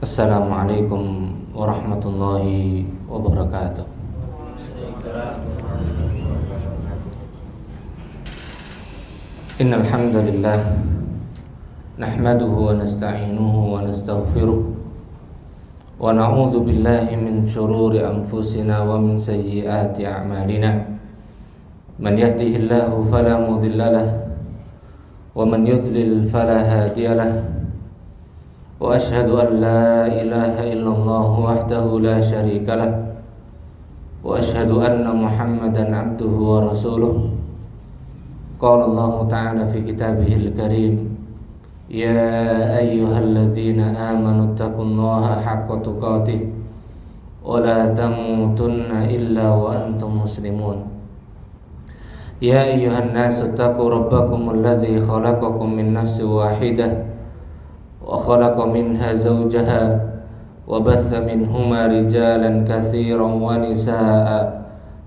Assalamualaikum warahmatullahi wabarakatuh. Innal hamdalillah nahmaduhu wa nasta'inuhu wa nastaghfiruh wa na'udzu billahi min shururi anfusina wa min sayyiati a'malina. Man yahdihillahu fala mudilla lahu wa man yudlil fala hadiya lahu. Wa ashhadu an la ilaha illallah wahdahu la syarika lah. Wa ashhadu anna Muhammadan abduhu wa rasuluh. Qala Allah ta'ala fi kitabihil karim, ya ayyuhalladzina amanu taqullaha haqqa tuqatih wa la tamutunna illa wa antum muslimun. Ya ayyuhan nasu taqu rabbakum alladzi khalaqakum min nafsin wahidah wa khalaqa minha zawjaha wa batha minhuma rijalan katsiran wa nisaa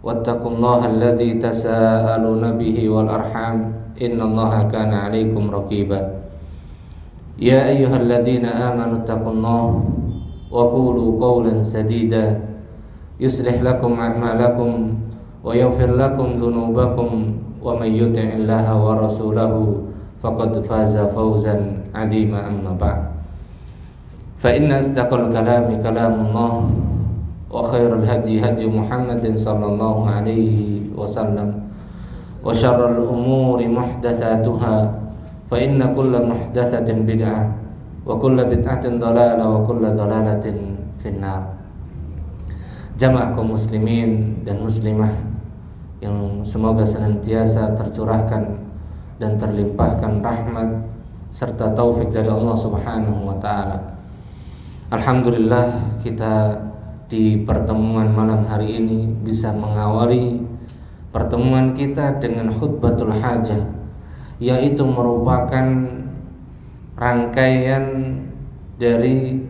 wattaqullaha alladzi tasaaluna bihi wal arham innallaha kana 'alaikum raqiba. Ya ayyuhalladzina amanu taqullaha wa qulu qawlan sadida yuslih lakum a'malakum wa yaghfir lakum dhunubakum wa may yuti'illaha wa rasulahu faqad faza fawzan 'azima. Amma ba'd, fa inna asdaqal kalami kalamullah wa khairal hadi hadi Muhammadin sallallahu alaihi wasallam wa syarral umuri muhdatsatuha fa inna kulla muhdatsatin bid'ah wa kulla bid'atin dhalalah wa kulla dhalalatin finnar. Jamaah kaum muslimin dan muslimah yang semoga senantiasa tercurahkan dan terlimpahkan rahmat serta taufik dari Allah Subhanahu wa taala. Alhamdulillah, kita di pertemuan malam hari ini bisa mengawali pertemuan kita dengan khutbatul hajah, yaitu merupakan rangkaian dari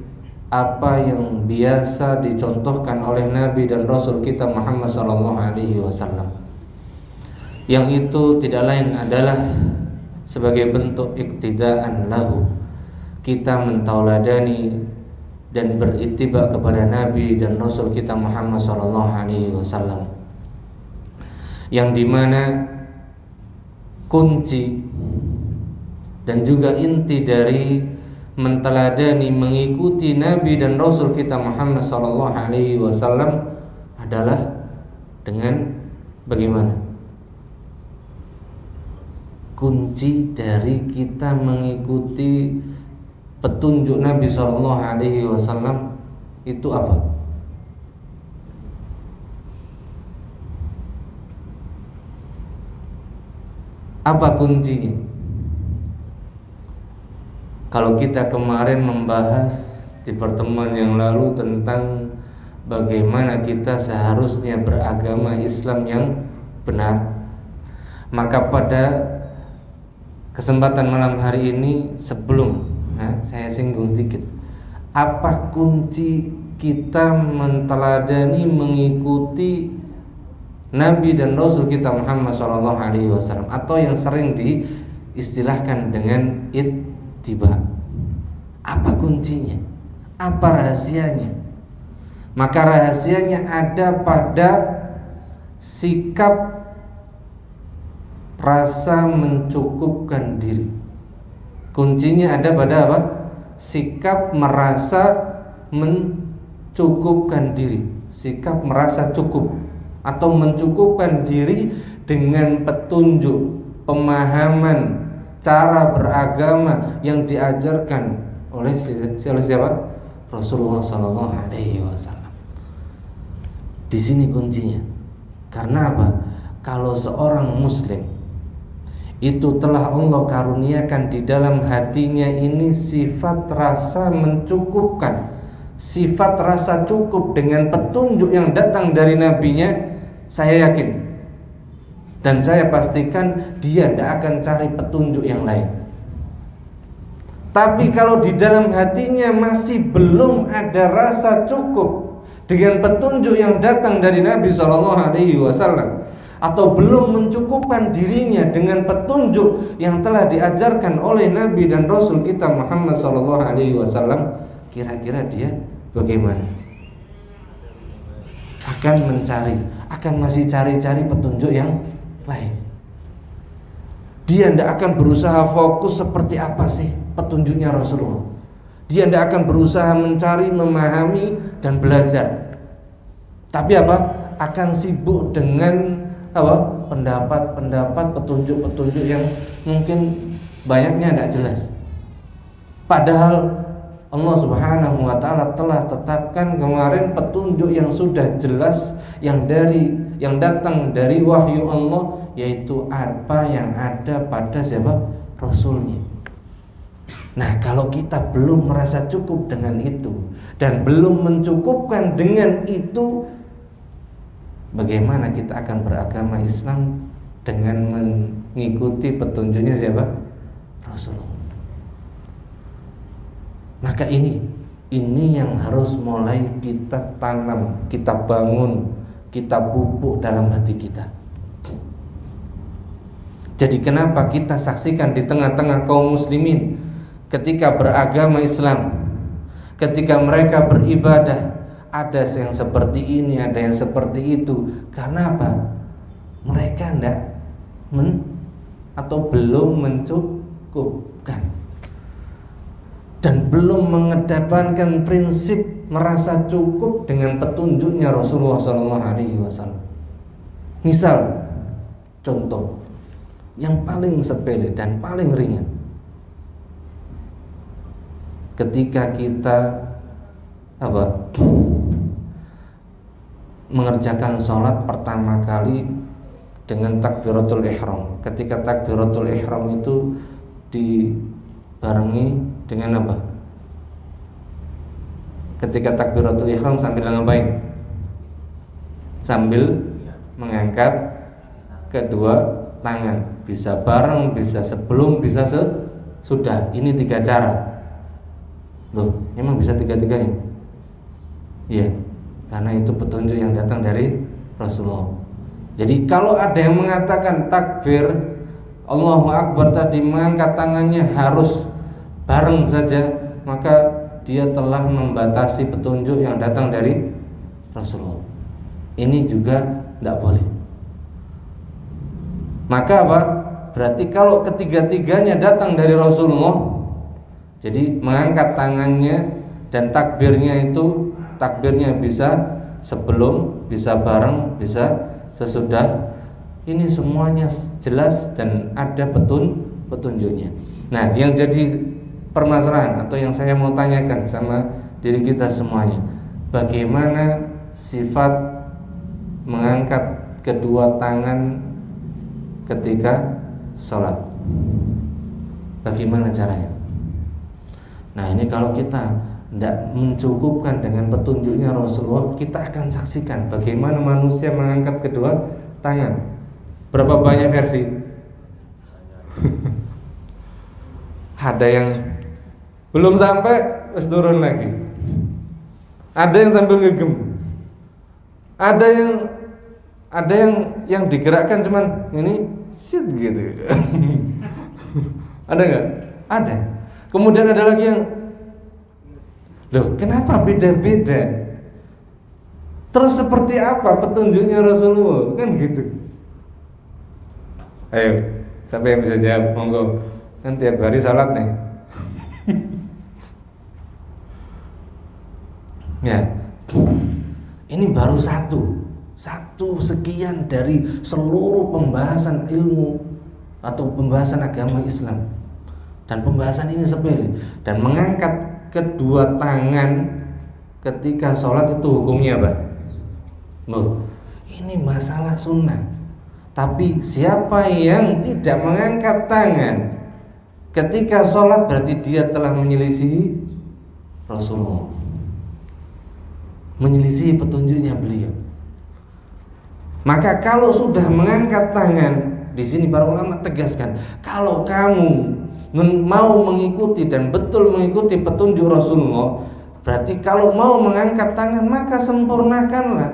apa yang biasa dicontohkan oleh Nabi dan Rasul kita Muhammad sallallahu alaihi wasallam, yang itu tidak lain adalah sebagai bentuk iktidaan lahu, kita mentauladani dan berittiba kepada Nabi dan Rasul kita Muhammad sallallahu alaihi wasallam, yang dimana kunci dan juga inti dari menteladani mengikuti Nabi dan Rasul kita Muhammad sallallahu alaihi wasallam adalah dengan bagaimana? Kunci dari kita mengikuti petunjuk Nabi sallallahu alaihi wasallam itu apa? Apa kuncinya? Kalau kita kemarin membahas di pertemuan yang lalu tentang bagaimana kita seharusnya beragama Islam yang benar, maka pada kesempatan malam hari ini sebelum saya singgung sedikit, apa kunci kita menteladani mengikuti Nabi dan Rasul kita Muhammad SAW, atau yang sering diistilahkan dengan ittiba. Apa kuncinya? Apa rahasianya? Maka rahasianya ada pada sikap rasa mencukupkan diri. Kuncinya ada pada apa? Sikap merasa mencukupkan diri, sikap merasa cukup atau mencukupkan diri dengan petunjuk, pemahaman, cara beragama yang diajarkan oleh siapa? Rasulullah sallallahu alaihi wasallam. Di sini kuncinya. Karena apa? Kalau seorang muslim itu telah Allah karuniakan di dalam hatinya ini sifat rasa mencukupkan, sifat rasa cukup dengan petunjuk yang datang dari nabinya, saya yakin dan saya pastikan dia tidak akan cari petunjuk yang lain. Tapi kalau di dalam hatinya masih belum ada rasa cukup dengan petunjuk yang datang dari Nabi SAW, atau belum mencukupkan dirinya dengan petunjuk yang telah diajarkan oleh Nabi dan Rasul kita Muhammad SAW, kira-kira dia bagaimana? Akan mencari, akan masih cari-cari petunjuk yang lain. Dia tidak akan berusaha fokus seperti apa sih petunjuknya Rasulullah. Dia tidak akan berusaha mencari, memahami dan belajar. Tapi apa? Akan sibuk dengan apa? Pendapat-pendapat, petunjuk-petunjuk yang mungkin banyaknya tidak jelas. Padahal Allah Subhanahu wa taala telah tetapkan kemarin petunjuk yang sudah jelas yang datang dari wahyu Allah, yaitu apa yang ada pada siapa? Rasulnya. Nah, kalau kita belum merasa cukup dengan itu dan belum mencukupkan dengan itu, bagaimana kita akan beragama Islam dengan mengikuti petunjuknya siapa? Rasulullah. Maka ini yang harus mulai kita tanam, kita bangun, kita pupuk dalam hati kita. Jadi kenapa kita saksikan di tengah-tengah kaum muslimin ketika beragama Islam, ketika mereka beribadah, ada yang seperti ini, ada yang seperti itu. Karena apa? Mereka belum mencukupkan dan belum mengedepankan prinsip merasa cukup dengan petunjuknya Rasulullah SAW. Misal, contoh yang paling sepele dan paling ringan, ketika kita mengerjakan sholat pertama kali dengan takbiratul ihram. Ketika takbiratul ihram itu dibarengi dengan apa? Ketika takbiratul ihram sambil ngapain? Sambil mengangkat kedua tangan. Bisa bareng, bisa sebelum, bisa sesudah. Ini 3 cara. Loh, emang bisa 3-tiganya? Iya, karena itu petunjuk yang datang dari Rasulullah. Jadi kalau ada yang mengatakan takbir Allahu Akbar tadi mengangkat tangannya harus bareng saja, maka dia telah membatasi petunjuk yang datang dari Rasulullah. Ini juga tidak boleh. Maka apa? Berarti kalau ketiga-tiganya datang dari Rasulullah, jadi mengangkat tangannya dan takbirnya itu, takbirnya bisa sebelum, bisa bareng, bisa sesudah. Ini semuanya jelas dan ada petunjuknya. Nah, yang jadi permasalahan atau yang saya mau tanyakan sama diri kita semuanya, bagaimana sifat mengangkat kedua tangan ketika sholat? Bagaimana caranya? Nah, ini kalau kita tidak mencukupkan dengan petunjuknya Rasulullah, kita akan saksikan bagaimana manusia mengangkat kedua tangan. Berapa banyak versi? Ada yang belum sampai terus turun lagi, ada yang sambil ngegem, ada yang digerakkan cuman ini shit gitu. Ada nggak? Ada. Kemudian ada lagi yang, loh, kenapa beda-beda? Terus seperti apa petunjuknya Rasulullah? Kan gitu. Ayo, siapa yang bisa jawab? Monggo. Kan tiap hari salat nih. Ya, ini baru satu sekian dari seluruh pembahasan ilmu atau pembahasan agama Islam. Dan pembahasan ini sepele. Dan mengangkat kedua tangan ketika sholat itu hukumnya apa? Loh, ini masalah sunnah. Tapi siapa yang tidak mengangkat tangan ketika sholat, berarti dia telah menyelisihi Rasulullah, menyelisihi petunjuknya beliau. Maka kalau sudah mengangkat tangan, di sini para ulama tegaskan, kalau kamu mau mengikuti dan betul mengikuti petunjuk Rasulullah, berarti kalau mau mengangkat tangan maka sempurnakanlah.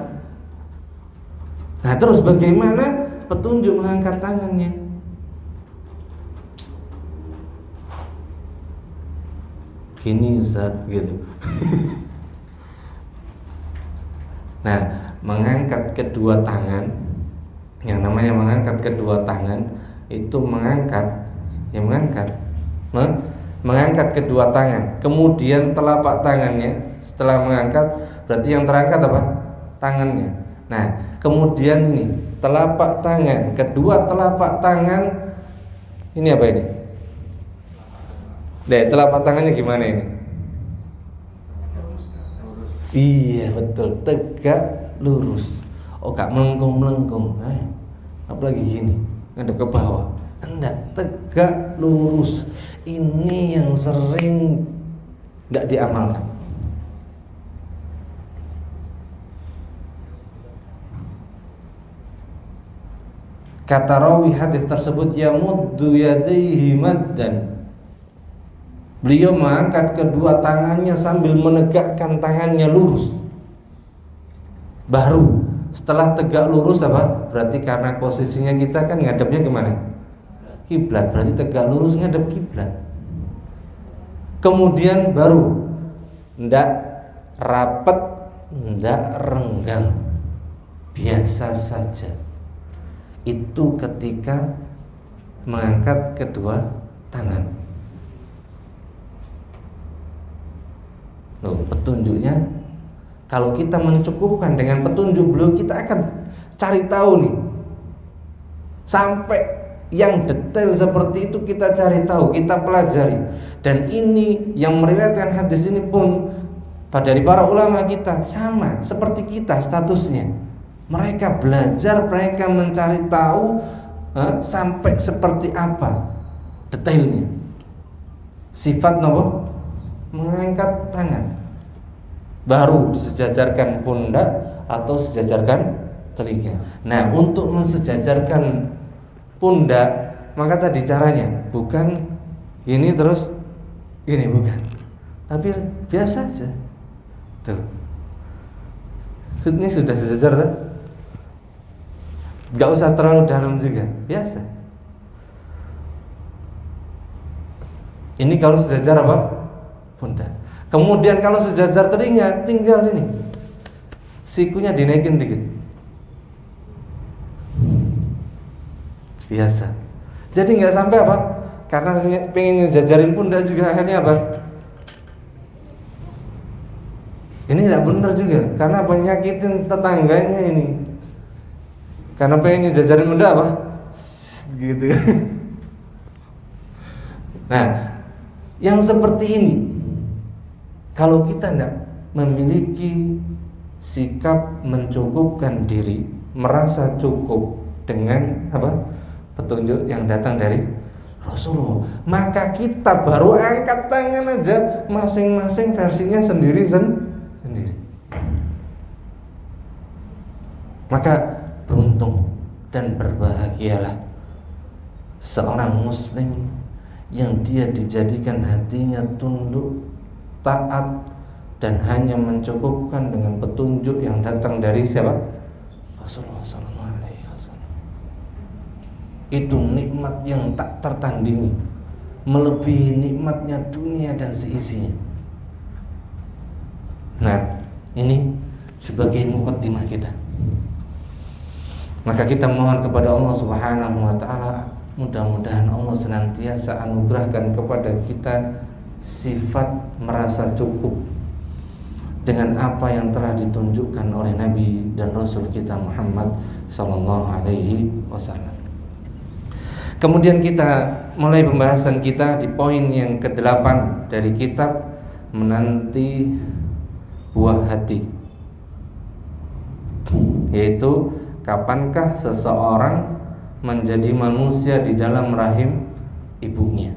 Nah, terus bagaimana petunjuk mengangkat tangannya? gini Ustaz gitu. Nah, mengangkat kedua tangan, yang namanya mengangkat kedua tangan itu mengangkat kedua tangan. Kemudian telapak tangannya setelah mengangkat, berarti yang terangkat apa? Tangannya. Nah, kemudian ini telapak tangan, kedua telapak tangan ini apa ini? Deh, telapak tangannya gimana ini? Iya betul, tegak lurus. Oh, gak melengkung-melengkung. Apalagi gini, ngadep ke bawah. Enggak, tegak lurus. Ini yang sering enggak diamalkan. Kata rawi hadis tersebut, yamuddu yadayhi maddan. Beliau mengangkat kedua tangannya sambil menegakkan tangannya lurus. Baru setelah tegak lurus apa? Berarti karena posisinya kita kan ngadepnya kemana? Kiblat. Berarti tegak lurus ngadep kiblat. Kemudian baru ndak rapet, ndak renggang, biasa saja. Itu ketika mengangkat kedua tangan. Loh, petunjuknya kalau kita mencukupkan dengan petunjuk beliau, kita akan cari tahu nih sampai yang detail seperti itu, kita cari tahu, kita pelajari. Dan ini yang meriwayatkan hadis ini pun dari para ulama kita sama seperti kita statusnya. Mereka belajar, mereka mencari tahu sampai seperti apa detailnya. Sifat nopo? Mengangkat tangan. Baru disejajarkan pundak atau sejajarkan telinga. Nah, untuk mensejajarkan pundak, maka tadi caranya bukan ini terus ini, bukan, tapi biasa aja. Tuh, ini sudah sejajar, kan? Gak usah terlalu dalam juga, biasa. Ini kalau sejajar apa? Pundak. Kemudian kalau sejajar telinga, tinggal ini sikunya dinaikin dikit. Biasa. Jadi nggak sampai apa? Karena pengen ngejajarin pundak juga, akhirnya apa? Ini nggak benar juga, karena penyakitin tetangganya ini. Karena pengen ngejajarin pundak apa? Gitu. Nah, yang seperti ini, kalau kita tidak memiliki sikap mencukupkan diri, merasa cukup dengan apa? Petunjuk yang datang dari Rasulullah, maka kita baru angkat tangan aja, masing-masing versinya sendiri. Maka beruntung dan berbahagialah seorang muslim yang dia dijadikan hatinya tunduk, taat, dan hanya mencukupkan dengan petunjuk yang datang dari siapa? Rasulullah SAW. Itu nikmat yang tak tertandingi, melebihi nikmatnya dunia dan seisinya. Nah, ini sebagai mukaddimah kita. Maka kita mohon kepada Allah Subhanahu wa taala, mudah-mudahan Allah senantiasa anugerahkan kepada kita sifat merasa cukup dengan apa yang telah ditunjukkan oleh Nabi dan Rasul kita Muhammad sallallahu alaihi wasallam. Kemudian kita mulai pembahasan kita di poin yang ke-8 dari kitab Menanti Buah Hati, yaitu kapankah seseorang menjadi manusia di dalam rahim ibunya.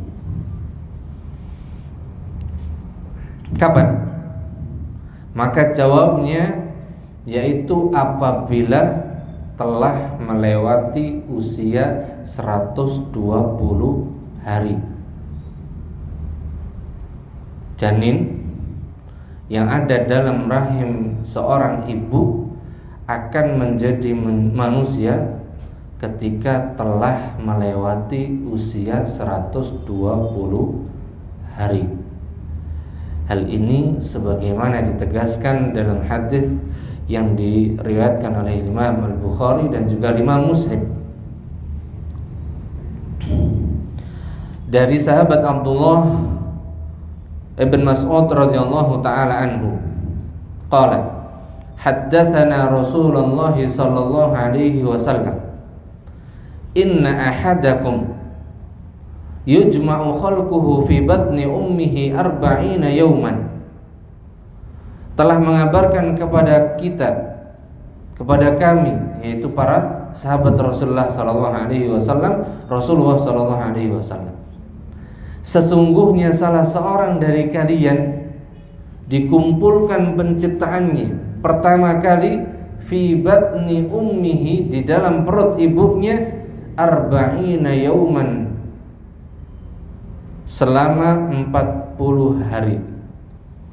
Kapan? Maka jawabnya yaitu apabila telah melewati usia 120 hari. Janin yang ada dalam rahim seorang ibu akan menjadi manusia ketika telah melewati usia 120 hari. Hal ini sebagaimana ditegaskan dalam hadis yang diriwayatkan oleh Imam Al-Bukhari dan juga Imam Muslim dari sahabat Abdullah ibn Mas'ud radhiyallahu taala anhu qala haddatsana Rasulullah sallallahu alaihi wasallam inna ahadakum yujma'u khalquhu fi batni ummihi arba'ina yawman, telah mengabarkan kepada kita, kepada kami, yaitu para sahabat Rasulullah sallallahu alaihi wasallam, Rasulullah sallallahu alaihi wasallam, sesungguhnya salah seorang dari kalian dikumpulkan penciptaannya pertama kali fi batni ummihi, di dalam perut ibunya, arba'ina yawman, selama 40 hari.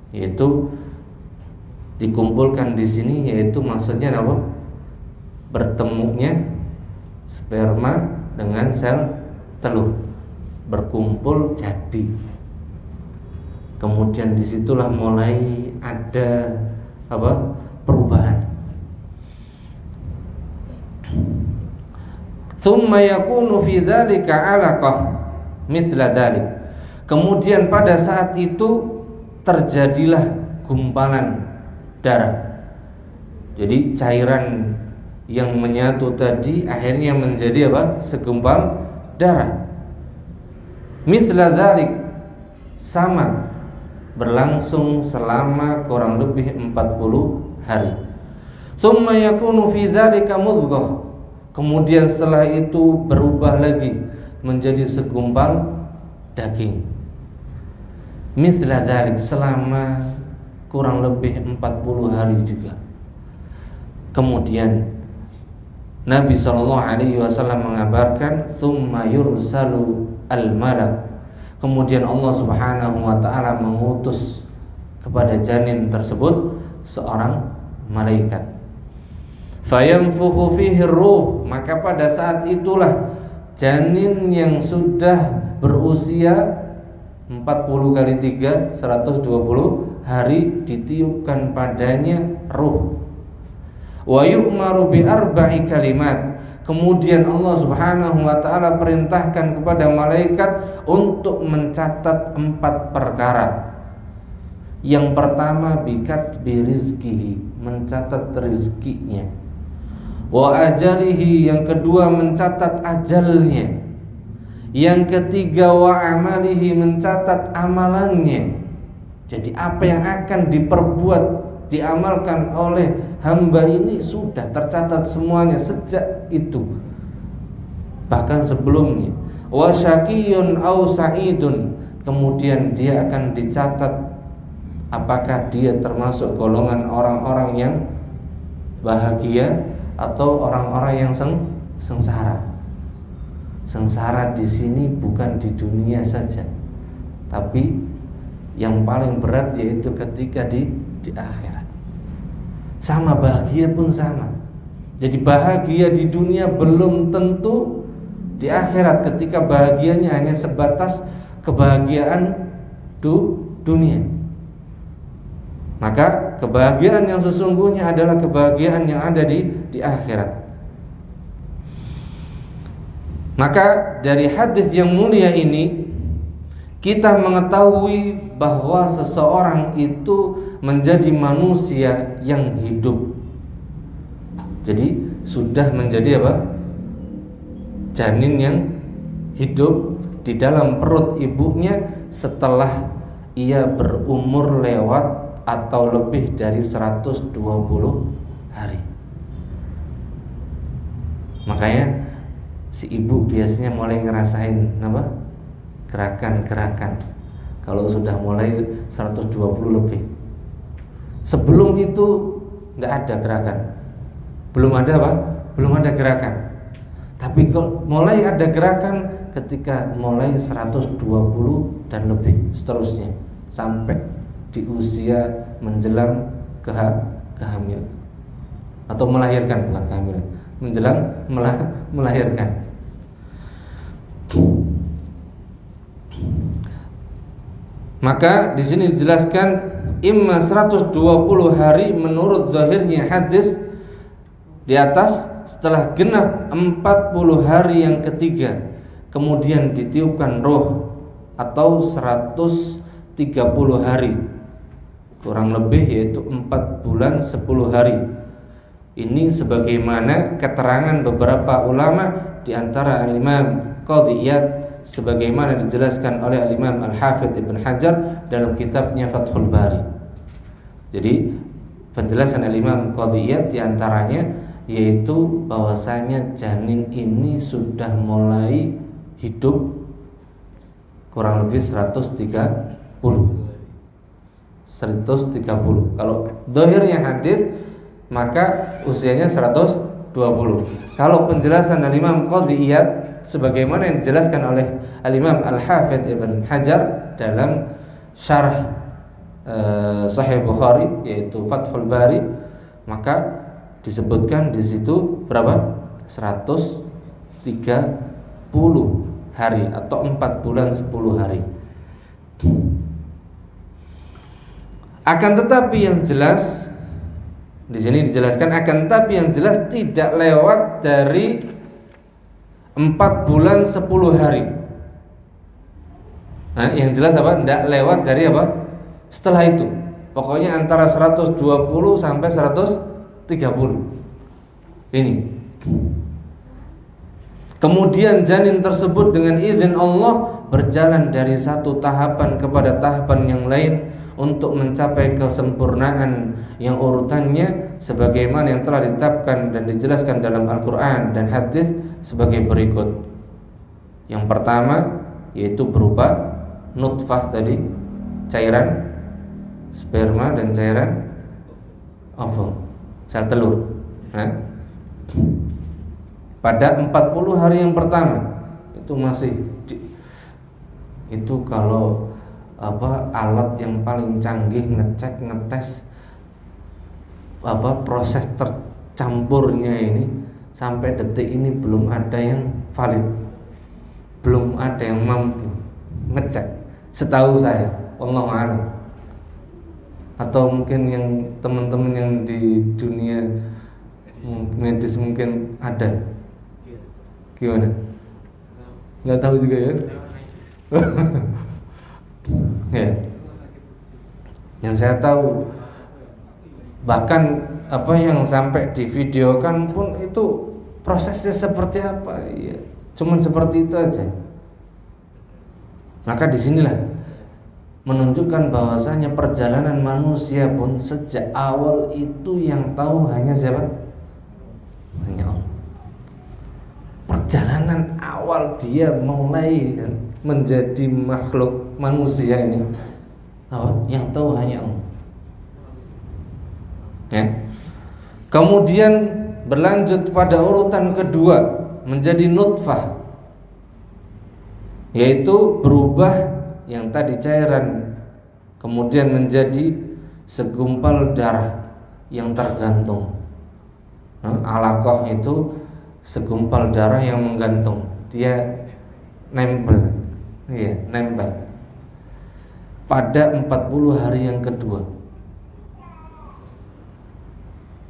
Yaitu dikumpulkan di sini, yaitu maksudnya apa? Bertemunya sperma dengan sel telur, berkumpul jadi. Kemudian disitulah mulai ada apa? Perubahan. Tsumma yakunu fi dzalika 'alaqah mithla dzalik. Kemudian pada saat itu terjadilah gumpalan darah. Jadi cairan yang menyatu tadi akhirnya menjadi apa? Segumpal darah. Mithla dzalik, sama, berlangsung selama kurang lebih 40 hari. Tsumma yakunu fi dzalika mudghah. Kemudian setelah itu berubah lagi menjadi segumpal daging. Mithla dzalik, selama kurang lebih 40 hari juga. Kemudian Nabi SAW mengabarkan, tsumma yursalu al-malak. Kemudian Allah Subhanahu wa taala mengutus kepada janin tersebut seorang malaikat. Fayanfukhu fihi ruh, maka pada saat itulah janin yang sudah berusia 40 kali 3 120 hari ditiupkan padanya ruh. Wa yu'maru bi arba'i kalimat. Kemudian Allah Subhanahu wa taala perintahkan kepada malaikat untuk mencatat 4 perkara. Yang pertama bikatbi rizkihi, mencatat rezekinya. Wa ajalihi, yang kedua mencatat ajalnya. Yang ketiga wa amalihi, mencatat amalannya. Jadi apa yang akan diperbuat, diamalkan oleh hamba ini sudah tercatat semuanya sejak itu, bahkan sebelumnya. Wa syaqiyun au sa'idun, kemudian dia akan dicatat apakah dia termasuk golongan orang-orang yang bahagia atau orang-orang yang sengsara. Sengsara di sini bukan di dunia saja, tapi yang paling berat yaitu ketika di akhirat. Sama, bahagia pun sama. Jadi bahagia di dunia belum tentu di akhirat, ketika bahagianya hanya sebatas kebahagiaan dunia. Maka kebahagiaan yang sesungguhnya adalah kebahagiaan yang ada di akhirat. Maka dari hadis yang mulia ini kita mengetahui bahwa seseorang itu menjadi manusia yang hidup. Jadi sudah menjadi apa? Janin yang hidup di dalam perut ibunya setelah ia berumur lewat atau lebih dari 120 hari. Makanya si ibu biasanya mulai ngerasain apa? Gerakan-gerakan kalau sudah mulai 120 lebih. Sebelum itu enggak ada gerakan. Belum ada apa? Belum ada gerakan. Tapi kalau mulai ada gerakan ketika mulai 120 dan lebih seterusnya sampai di usia menjelang kehamilan atau melahirkan, bukan kehamilan, menjelang melahirkan. Maka di sini dijelaskan imma 120 hari menurut zahirnya hadis di atas, setelah genap 40 hari yang ketiga kemudian ditiupkan roh, atau 130 hari kurang lebih, yaitu 4 bulan 10 hari. Ini sebagaimana keterangan beberapa ulama, di antara Imam Qadhi Iyad, sebagaimana dijelaskan oleh Imam Al-Hafidh Ibn Hajar dalam kitabnya Fathul Bari. Jadi penjelasan Imam Qadhi Iyad diantaranya yaitu bahwasanya janin ini sudah mulai hidup kurang lebih 130. Kalau zahirnya hadis maka usianya 120. Kalau penjelasan Imam Qadhi Iyad sebagaimana yang dijelaskan oleh Al-Imam Al-Hafidh Ibn Hajar dalam syarah Sahih Bukhari yaitu Fathul Bari, maka disebutkan di situ berapa? 130 hari atau 4 bulan 10 hari. Akan tetapi yang jelas di sini dijelaskan, akan tetapi yang jelas tidak lewat dari 4 bulan 10 hari. Nah, yang jelas apa? Tidak lewat dari apa? Setelah itu. Pokoknya antara 120 sampai 130. Ini. Kemudian janin tersebut dengan izin Allah berjalan dari satu tahapan kepada tahapan yang lain untuk mencapai kesempurnaan yang urutannya sebagaimana yang telah ditetapkan dan dijelaskan dalam Al-Quran dan hadis sebagai berikut. Yang pertama yaitu berupa nutfah tadi, cairan sperma dan cairan ovum, sel telur. Pada 40 hari yang pertama itu masih itu kalau alat yang paling canggih ngecek ngetes proses tercampurnya ini sampai detik ini belum ada yang valid, belum ada yang mampu ngecek setahu saya, wallahu a'lam. Atau mungkin yang teman-teman yang di dunia medis mungkin ada, gimana? Nggak tahu juga ya. Ya. Yang saya tahu bahkan yang sampai divideokan pun itu prosesnya seperti apa, ya, cuman seperti itu aja. Maka disinilah menunjukkan bahwasanya perjalanan manusia pun sejak awal itu yang tahu hanya siapa? Hanya Allah. Perjalanan awal dia mulai menjadi makhluk manusia ini, yang tahu hanya Allah. Ya. Kemudian berlanjut pada urutan kedua menjadi nutfah, yaitu berubah yang tadi cairan kemudian menjadi segumpal darah yang tergantung. Alaqah itu segumpal darah yang menggantung, dia nempel, nempel pada 40 hari yang kedua.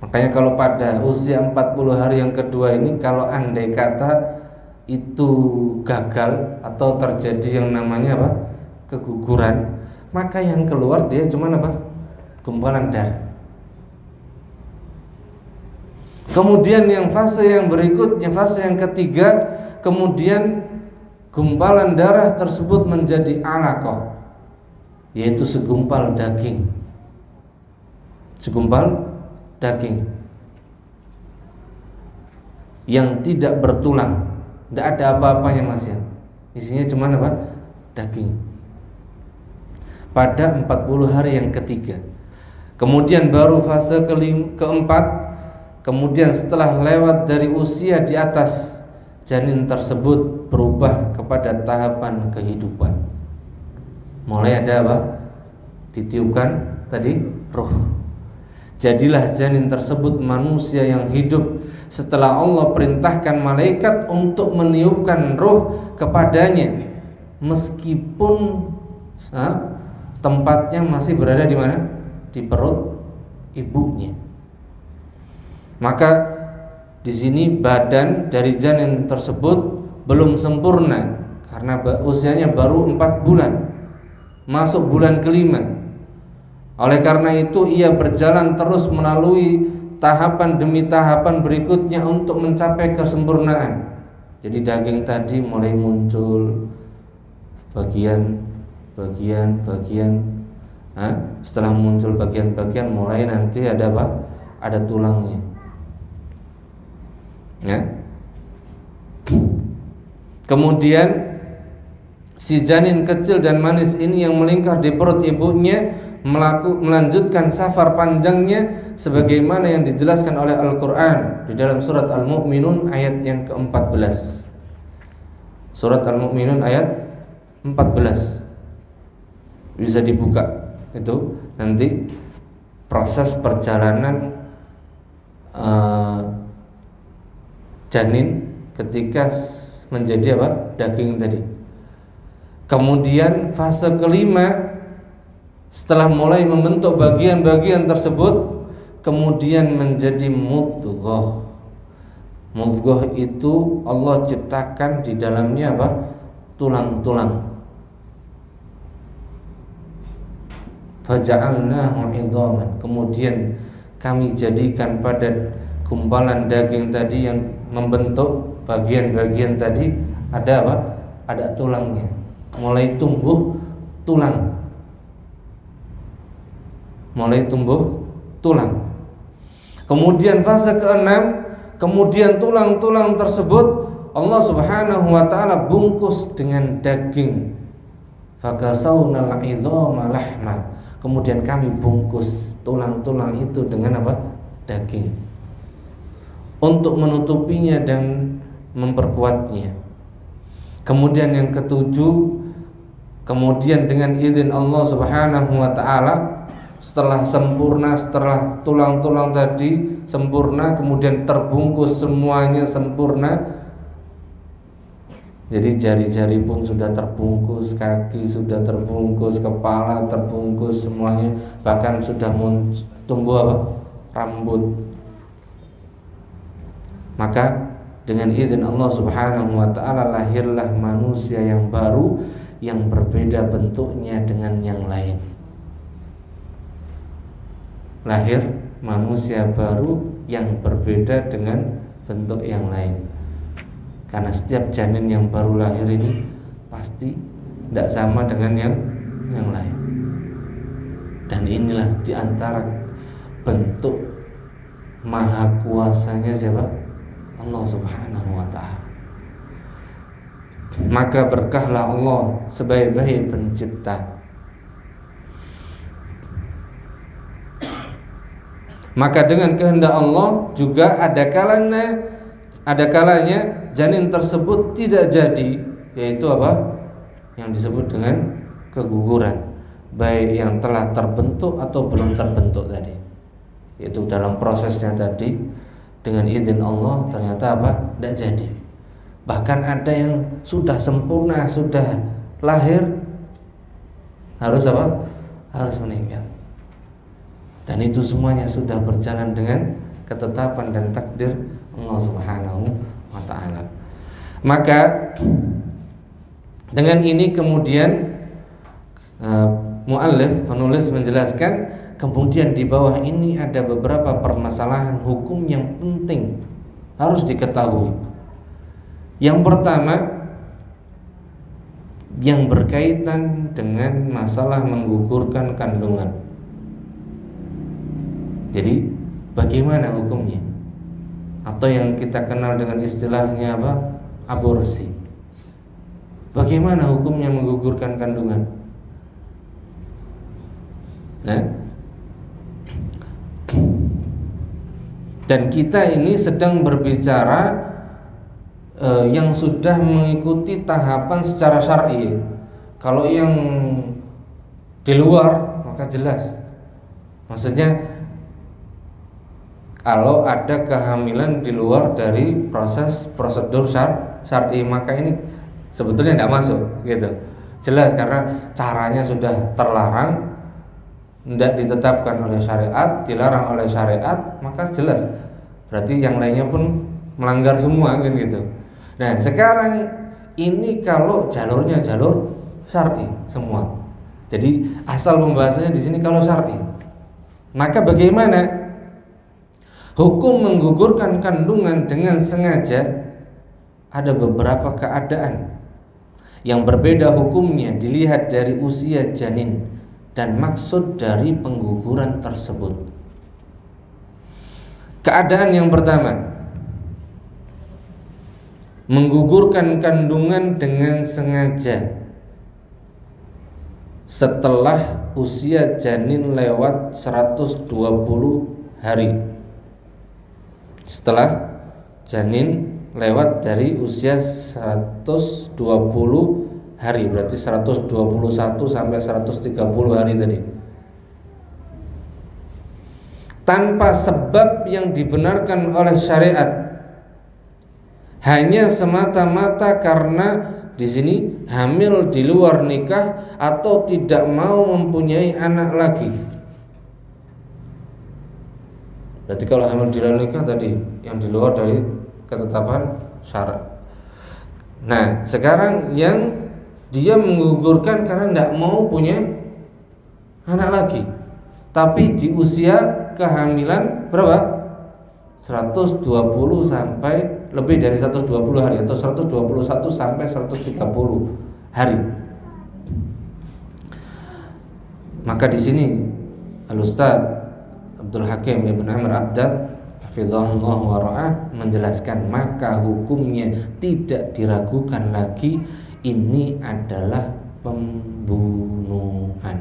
Makanya kalau pada usia 40 hari yang kedua ini, kalau andai kata itu gagal atau terjadi yang namanya keguguran, maka yang keluar dia cuma gumpalan darah. Kemudian yang fase yang berikutnya, fase yang ketiga, kemudian gumpalan darah tersebut menjadi alaqah, yaitu segumpal daging. Segumpal daging yang tidak bertulang, tidak ada apa-apanya Mas ya. Isinya cuma daging. Pada 40 hari yang ketiga. Kemudian baru fase keempat. Kemudian setelah lewat dari usia di atas, janin tersebut berubah kepada tahapan kehidupan. Mulai ada ditiupkan tadi ruh. Jadilah janin tersebut manusia yang hidup setelah Allah perintahkan malaikat untuk meniupkan ruh kepadanya, meskipun tempatnya masih berada di mana? Di perut ibunya. Maka di sini badan dari janin tersebut belum sempurna karena usianya baru 4 bulan, masuk bulan kelima. Oleh karena itu ia berjalan terus melalui tahapan demi tahapan berikutnya untuk mencapai kesempurnaan. Jadi daging tadi mulai muncul bagian. Setelah muncul bagian-bagian mulai nanti ada apa? Ada tulangnya. Ya. Kemudian si janin kecil dan manis ini yang melingkar di perut ibunya melanjutkan safar panjangnya sebagaimana yang dijelaskan oleh Al-Qur'an di dalam surat Al-Mu'minun ayat yang ke-14. Surat Al-Mu'minun ayat 14. Bisa dibuka itu nanti proses perjalanan janin ketika menjadi apa? Daging tadi. Kemudian fase kelima setelah mulai membentuk bagian-bagian tersebut kemudian menjadi mudghah. Mudghah itu Allah ciptakan di dalamnya apa? Tulang-tulang. Faja'alnahu 'idhaman. Kemudian kami jadikan pada gumpalan daging tadi yang membentuk bagian-bagian tadi ada apa? Ada tulangnya. Mulai tumbuh tulang. Kemudian fase ke-6, kemudian tulang-tulang tersebut Allah Subhanahu wa taala bungkus dengan daging. Fakasawnal 'idhama lahma. Kemudian kami bungkus tulang-tulang itu dengan apa? Daging. Untuk menutupinya dan memperkuatnya. Kemudian yang ketujuh, kemudian dengan izin Allah Subhanahu wa taala setelah sempurna, setelah tulang-tulang tadi sempurna kemudian terbungkus semuanya sempurna. Jadi jari-jari pun sudah terbungkus, kaki sudah terbungkus, kepala terbungkus semuanya, bahkan sudah tumbuh apa? Rambut. Maka dengan izin Allah Subhanahu wa taala lahirlah manusia yang baru yang berbeda bentuknya dengan yang lain. Lahir manusia baru yang berbeda dengan bentuk yang lain. Karena setiap janin yang baru lahir ini pasti tidak sama dengan yang lain. Dan inilah diantara bentuk maha kuasanya siapa? Allah Subhanahu wa ta'ala. Maka berkahlah Allah sebaik-baik pencipta. Maka dengan kehendak Allah juga ada kalanya janin tersebut tidak jadi, yaitu apa? Yang disebut dengan keguguran, baik yang telah terbentuk atau belum terbentuk tadi. Yaitu dalam prosesnya tadi dengan izin Allah ternyata apa? Tidak jadi. Bahkan ada yang sudah sempurna, sudah lahir harus apa? Harus meninggal. Dan itu semuanya sudah berjalan dengan ketetapan dan takdir Allah Subhanahu wa ta'ala. Maka dengan ini kemudian muallif penulis menjelaskan, kemudian di bawah ini ada beberapa permasalahan hukum yang penting harus diketahui. Yang pertama yang berkaitan dengan masalah menggugurkan kandungan. Jadi bagaimana hukumnya? Atau yang kita kenal dengan istilahnya apa? Aborsi. Bagaimana hukumnya menggugurkan kandungan? Dan kita ini sedang berbicara yang sudah mengikuti tahapan secara syar'i. Kalau yang di luar maka jelas. Maksudnya kalau ada kehamilan di luar dari prosedur syar'i maka ini sebetulnya tidak masuk gitu. jelas karena caranya sudah terlarang, tidak ditetapkan oleh syariat, dilarang oleh syariat, maka jelas berarti yang lainnya pun melanggar semua kan gitu. Nah sekarang ini kalau jalurnya jalur syar'i semua, jadi asal pembahasannya di sini kalau syar'i, maka bagaimana hukum menggugurkan kandungan dengan sengaja? Ada beberapa keadaan yang berbeda hukumnya dilihat dari usia janin dan maksud dari pengguguran tersebut. Keadaan yang pertama, menggugurkan kandungan dengan sengaja setelah usia janin lewat 120 hari. Setelah janin lewat dari usia 120 hari, berarti 121 sampai 130 hari tadi, tanpa sebab yang dibenarkan oleh syariat, hanya semata-mata karena di sini hamil di luar nikah atau tidak mau mempunyai anak lagi. Berarti kalau hamil di luar nikah tadi yang di luar dari ketetapan syarat. Nah sekarang yang dia menggugurkan karena tidak mau punya anak lagi, tapi di usia kehamilan berapa? 120 sampai lebih dari 120 hari atau 121 sampai 130 hari. Maka di sini Al-Ustaz Abdul Hakim Ibn Amr Abdad hafizahullah wa ra'ah menjelaskan, maka hukumnya tidak diragukan lagi, ini adalah pembunuhan.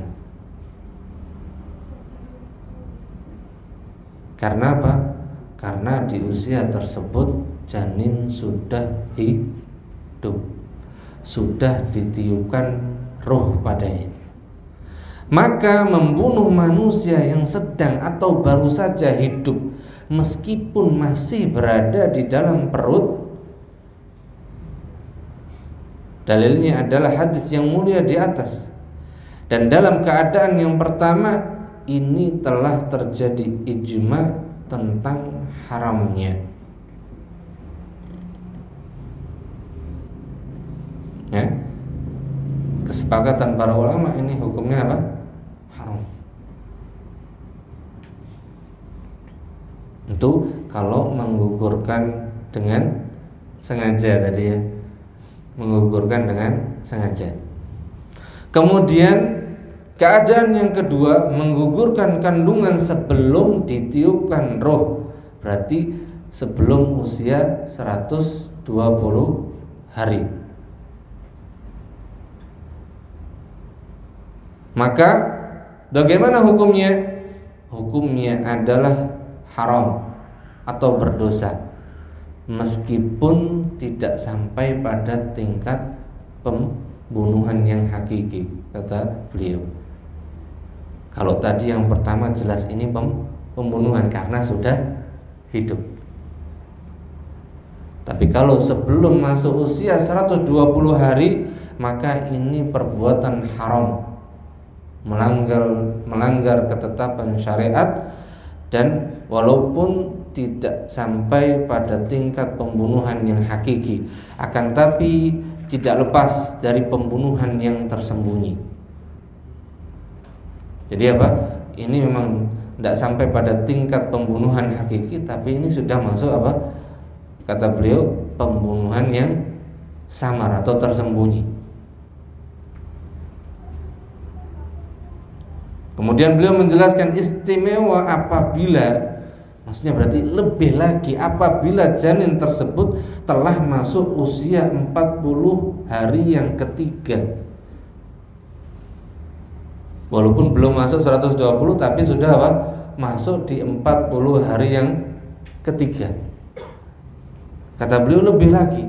Karena apa? Karena di usia tersebut janin sudah hidup, sudah ditiupkan roh padanya. Maka membunuh manusia yang sedang atau baru saja hidup, meskipun masih berada di dalam perut, dalilnya adalah hadis yang mulia di atas. Dan dalam keadaan yang pertama ini telah terjadi ijma tentang haramnya. Ya, kesepakatan para ulama ini hukumnya apa? Haram. Itu kalau menggugurkan dengan sengaja tadi ya, menggugurkan dengan sengaja. Kemudian keadaan yang kedua, menggugurkan kandungan sebelum ditiupkan roh, berarti sebelum usia 120 hari. Maka bagaimana hukumnya? Hukumnya adalah haram atau berdosa, meskipun tidak sampai pada tingkat pembunuhan yang hakiki, kata beliau. Kalau tadi yang pertama jelas ini pembunuhan karena sudah hidup. Tapi kalau sebelum masuk usia 120 hari, maka ini perbuatan haram, melanggar ketetapan syariat, dan walaupun tidak sampai pada tingkat pembunuhan yang hakiki, akan tapi tidak lepas dari pembunuhan yang tersembunyi. Jadi apa? Ini memang tidak sampai pada tingkat pembunuhan hakiki, tapi ini sudah masuk apa? Kata beliau, pembunuhan yang samar atau tersembunyi. Kemudian beliau menjelaskan istimewa apabila, maksudnya berarti lebih lagi apabila janin tersebut telah masuk usia 40 hari yang ketiga. Walaupun belum masuk 120 tapi sudah apa? Masuk di 40 hari yang ketiga. Kata beliau lebih lagi,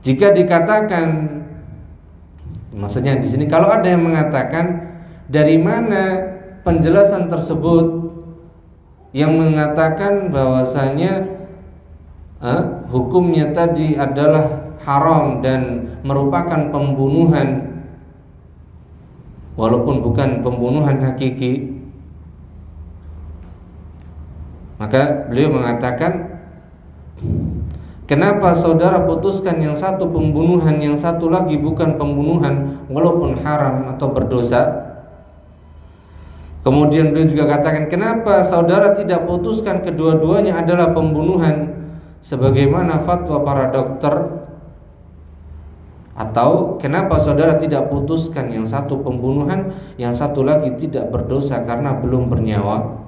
jika dikatakan, maksudnya di sini kalau ada yang mengatakan dari mana penjelasan tersebut yang mengatakan bahwasanya hukumnya tadi adalah haram dan merupakan pembunuhan walaupun bukan pembunuhan hakiki, maka beliau mengatakan, kenapa saudara putuskan yang satu pembunuhan, yang satu lagi bukan pembunuhan walaupun haram atau berdosa? Kemudian beliau juga katakan, kenapa saudara tidak putuskan kedua-duanya adalah pembunuhan sebagaimana fatwa para dokter? Atau kenapa saudara tidak putuskan yang satu pembunuhan, yang satu lagi tidak berdosa karena belum bernyawa?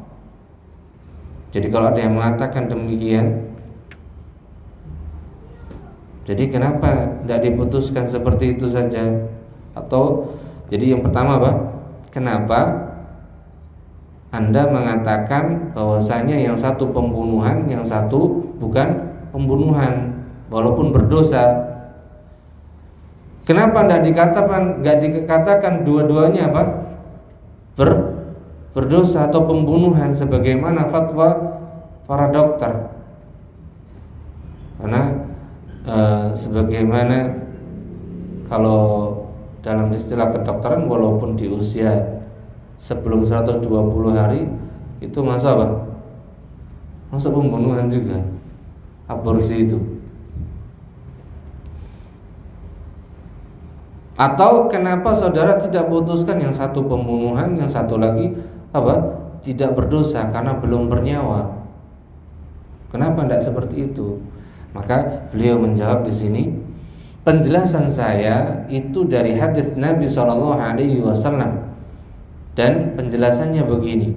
Jadi kalau ada yang mengatakan demikian, jadi kenapa tidak diputuskan seperti itu saja? Atau jadi yang pertama apa? Kenapa Anda mengatakan bahwasanya yang satu pembunuhan, yang satu bukan pembunuhan walaupun berdosa? Kenapa tidak dikatakan dua-duanya apa? Berdosa atau pembunuhan sebagaimana fatwa para dokter? Karena sebagaimana kalau dalam istilah kedokteran, walaupun di usia sebelum 120 hari itu masuk apa? Masuk pembunuhan juga, aborsi itu. Atau kenapa saudara tidak putuskan yang satu pembunuhan, yang satu lagi apa? Tidak berdosa karena belum bernyawa? Kenapa tidak seperti itu? Maka beliau menjawab di sini, penjelasan saya itu dari hadis Nabi SAW, dan penjelasannya begini.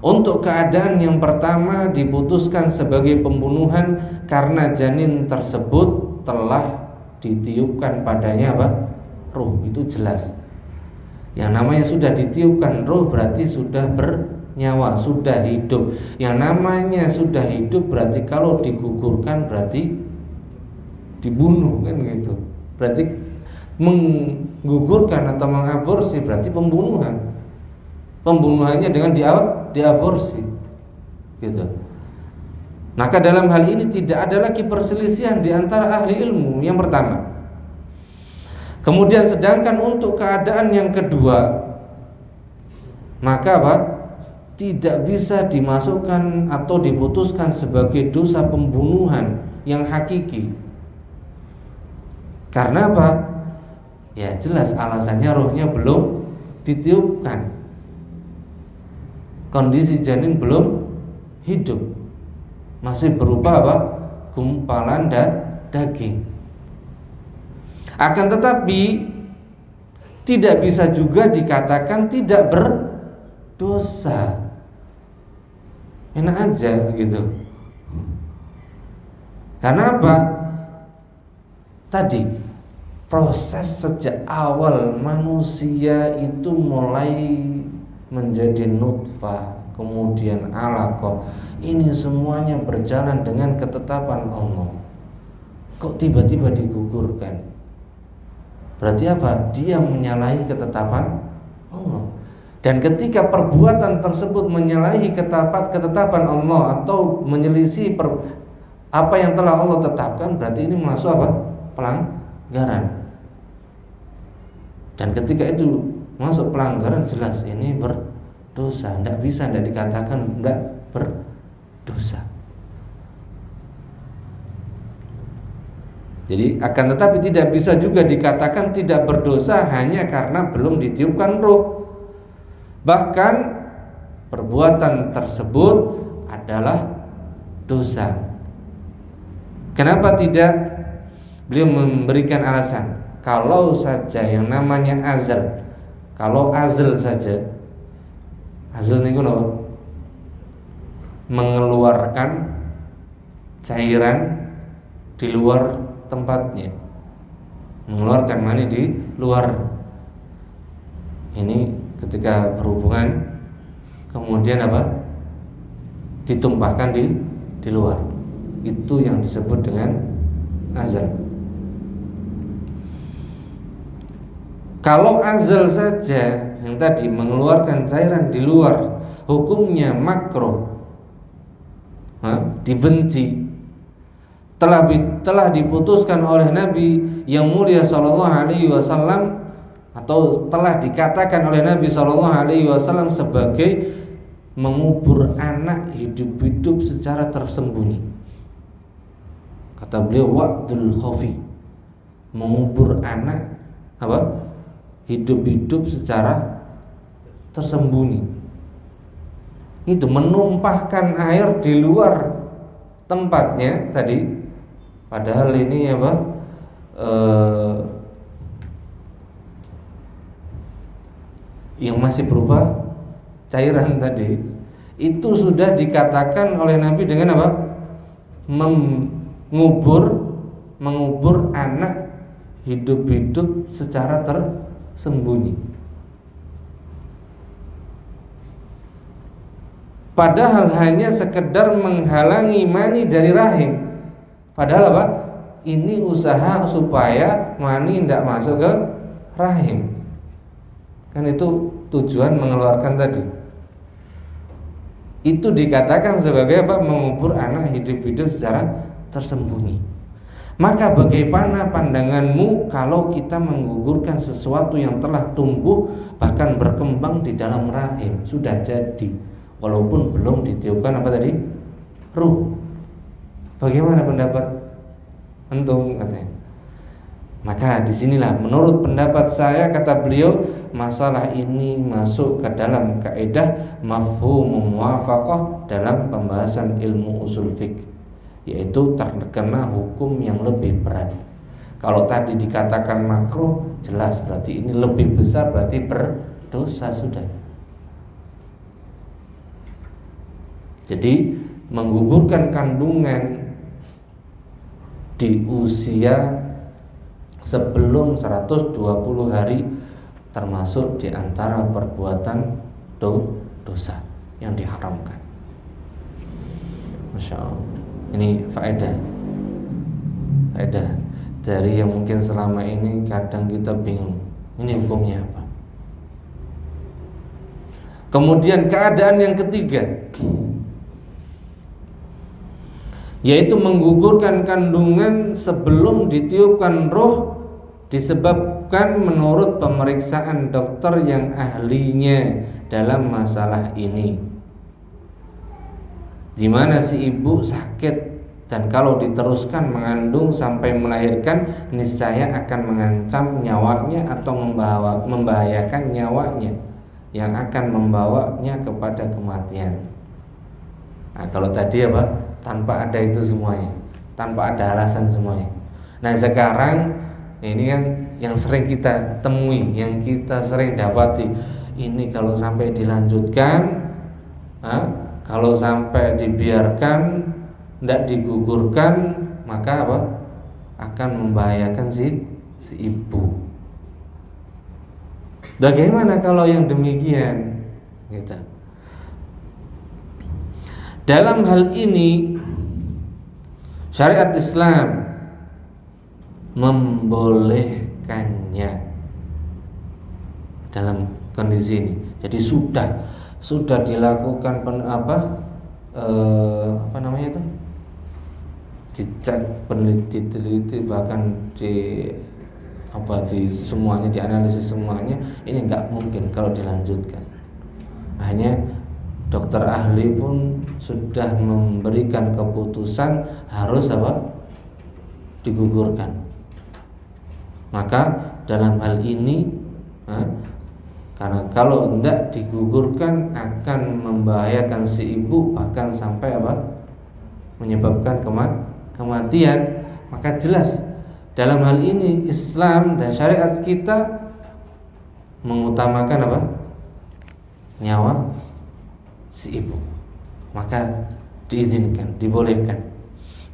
Untuk keadaan yang pertama diputuskan sebagai pembunuhan karena janin tersebut telah ditiupkan padanya apa? Ruh. Itu jelas. Yang namanya sudah ditiupkan ruh berarti sudah bernyawa, sudah hidup. Yang namanya sudah hidup berarti kalau digugurkan berarti dibunuh, kan gitu. Berarti menggugurkan atau mengaborsi berarti pembunuhan. Pembunuhannya dengan diaborsi, gitu. Maka dalam hal ini tidak ada lagi perselisihan di antara ahli ilmu. Yang pertama. Kemudian sedangkan untuk keadaan yang kedua, maka apa? Tidak bisa dimasukkan atau diputuskan sebagai dosa pembunuhan yang hakiki. Karena apa? Ya jelas alasannya rohnya belum ditiupkan. Kondisi janin belum hidup, masih berupa apa? Gumpalan daging. Akan tetapi tidak bisa juga dikatakan tidak berdosa. Enak aja gitu. Karena apa? Tadi proses sejak awal manusia itu mulai menjadi nutfah, kemudian alaqah. Ini semuanya berjalan dengan ketetapan Allah. Kok tiba-tiba digugurkan? Berarti apa? Dia menyalahi ketetapan Allah. Dan ketika perbuatan tersebut menyalahi ketetapan Allah atau menyelisih apa yang telah Allah tetapkan, berarti ini masuk apa? Pelanggaran. Dan ketika itu masuk pelanggaran, jelas ini berdosa. Tidak bisa, tidak dikatakan tidak berdosa. Jadi akan tetapi tidak bisa juga dikatakan tidak berdosa hanya karena belum ditiupkan ruh. Bahkan perbuatan tersebut adalah dosa. Kenapa tidak? Beliau memberikan alasan. Kalau saja yang namanya azal, kalau azal saja, azal ini apa? Mengeluarkan cairan di luar tempatnya, mengeluarkan mani di luar. Ini ketika berhubungan kemudian apa? Ditumpahkan di luar. Itu yang disebut dengan azal. Kalau azal saja yang tadi mengeluarkan cairan di luar, hukumnya makruh, dibenci. telah diputuskan oleh Nabi yang mulia sallallahu alaihi wasallam, atau telah dikatakan oleh Nabi sallallahu alaihi wasallam sebagai mengubur anak hidup-hidup secara tersembunyi. Kata beliau, wa'dul khafi, mengubur anak apa? Hidup-hidup secara tersembunyi. Itu menumpahkan air di luar tempatnya tadi. Padahal ini apa? Yang masih berupa cairan tadi, itu sudah dikatakan oleh Nabi dengan apa? Mengubur anak hidup-hidup secara tersembunyi. Padahal hanya sekedar menghalangi mani dari rahim. Padahal apa? Ini usaha supaya mani tidak masuk ke rahim. Kan itu tujuan mengeluarkan tadi. Itu dikatakan sebagai apa? Mengubur anak hidup-hidup secara tersembunyi. Maka bagaimana pandanganmu kalau kita menggugurkan sesuatu yang telah tumbuh bahkan berkembang di dalam rahim, sudah jadi, walaupun belum ditiupkan apa tadi? Ruh. Bagaimana pendapat antum, katanya? Maka disinilah menurut pendapat saya, kata beliau, masalah ini masuk ke dalam kaidah mafhum muwafaqah dalam pembahasan ilmu usul fiqh, yaitu terkena hukum yang lebih berat. Kalau tadi dikatakan makruh, jelas berarti ini lebih besar, berarti berdosa sudah. Jadi menggugurkan kandungan di usia sebelum 120 hari termasuk di antara perbuatan dosa yang diharamkan. Masya Allah. Ini faedah dari yang mungkin selama ini kadang kita bingung, ini hukumnya apa. Kemudian keadaan yang ketiga, yaitu menggugurkan kandungan sebelum ditiupkan roh, disebabkan menurut pemeriksaan dokter yang ahlinya dalam masalah ini, di mana si ibu sakit dan kalau diteruskan mengandung sampai melahirkan niscaya akan mengancam nyawanya atau membahayakan nyawanya yang akan membawanya kepada kematian. Nah, kalau tadi apa? Tanpa ada itu semuanya, tanpa ada alasan semuanya. Nah sekarang ini kan yang sering kita temui, yang kita sering dapati, ini kalau sampai dilanjutkan, kalau sampai dibiarkan, tidak digugurkan, maka apa? Akan membahayakan si ibu. Bagaimana kalau yang demikian? Gitu. Dalam hal ini syariat Islam membolehkannya dalam kondisi ini. Jadi sudah dilakukan apa namanya itu, dicek, peneliti bahkan di semuanya, dianalisis semuanya, ini nggak mungkin kalau dilanjutkan. Hanya dokter ahli pun sudah memberikan keputusan harus apa? Digugurkan. Maka dalam hal ini, karena kalau tidak digugurkan akan membahayakan si ibu, bahkan sampai apa? Menyebabkan kematian. Maka jelas dalam hal ini Islam dan syariat kita mengutamakan apa? Nyawa si ibu. Maka diizinkan, dibolehkan.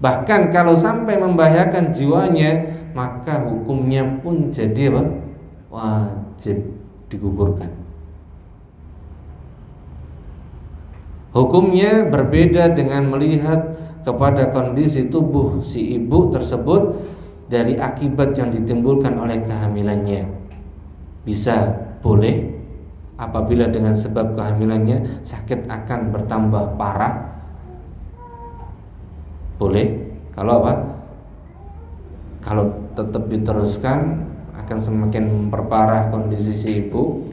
Bahkan kalau sampai membahayakan jiwanya, maka hukumnya pun jadi apa? Wajib digugurkan. Hukumnya berbeda dengan melihat kepada kondisi tubuh si ibu tersebut dari akibat yang ditimbulkan oleh kehamilannya. Bisa boleh apabila dengan sebab kehamilannya sakit akan bertambah parah. Boleh kalau apa? kalau tetap diteruskan akan semakin memperparah kondisi si ibu.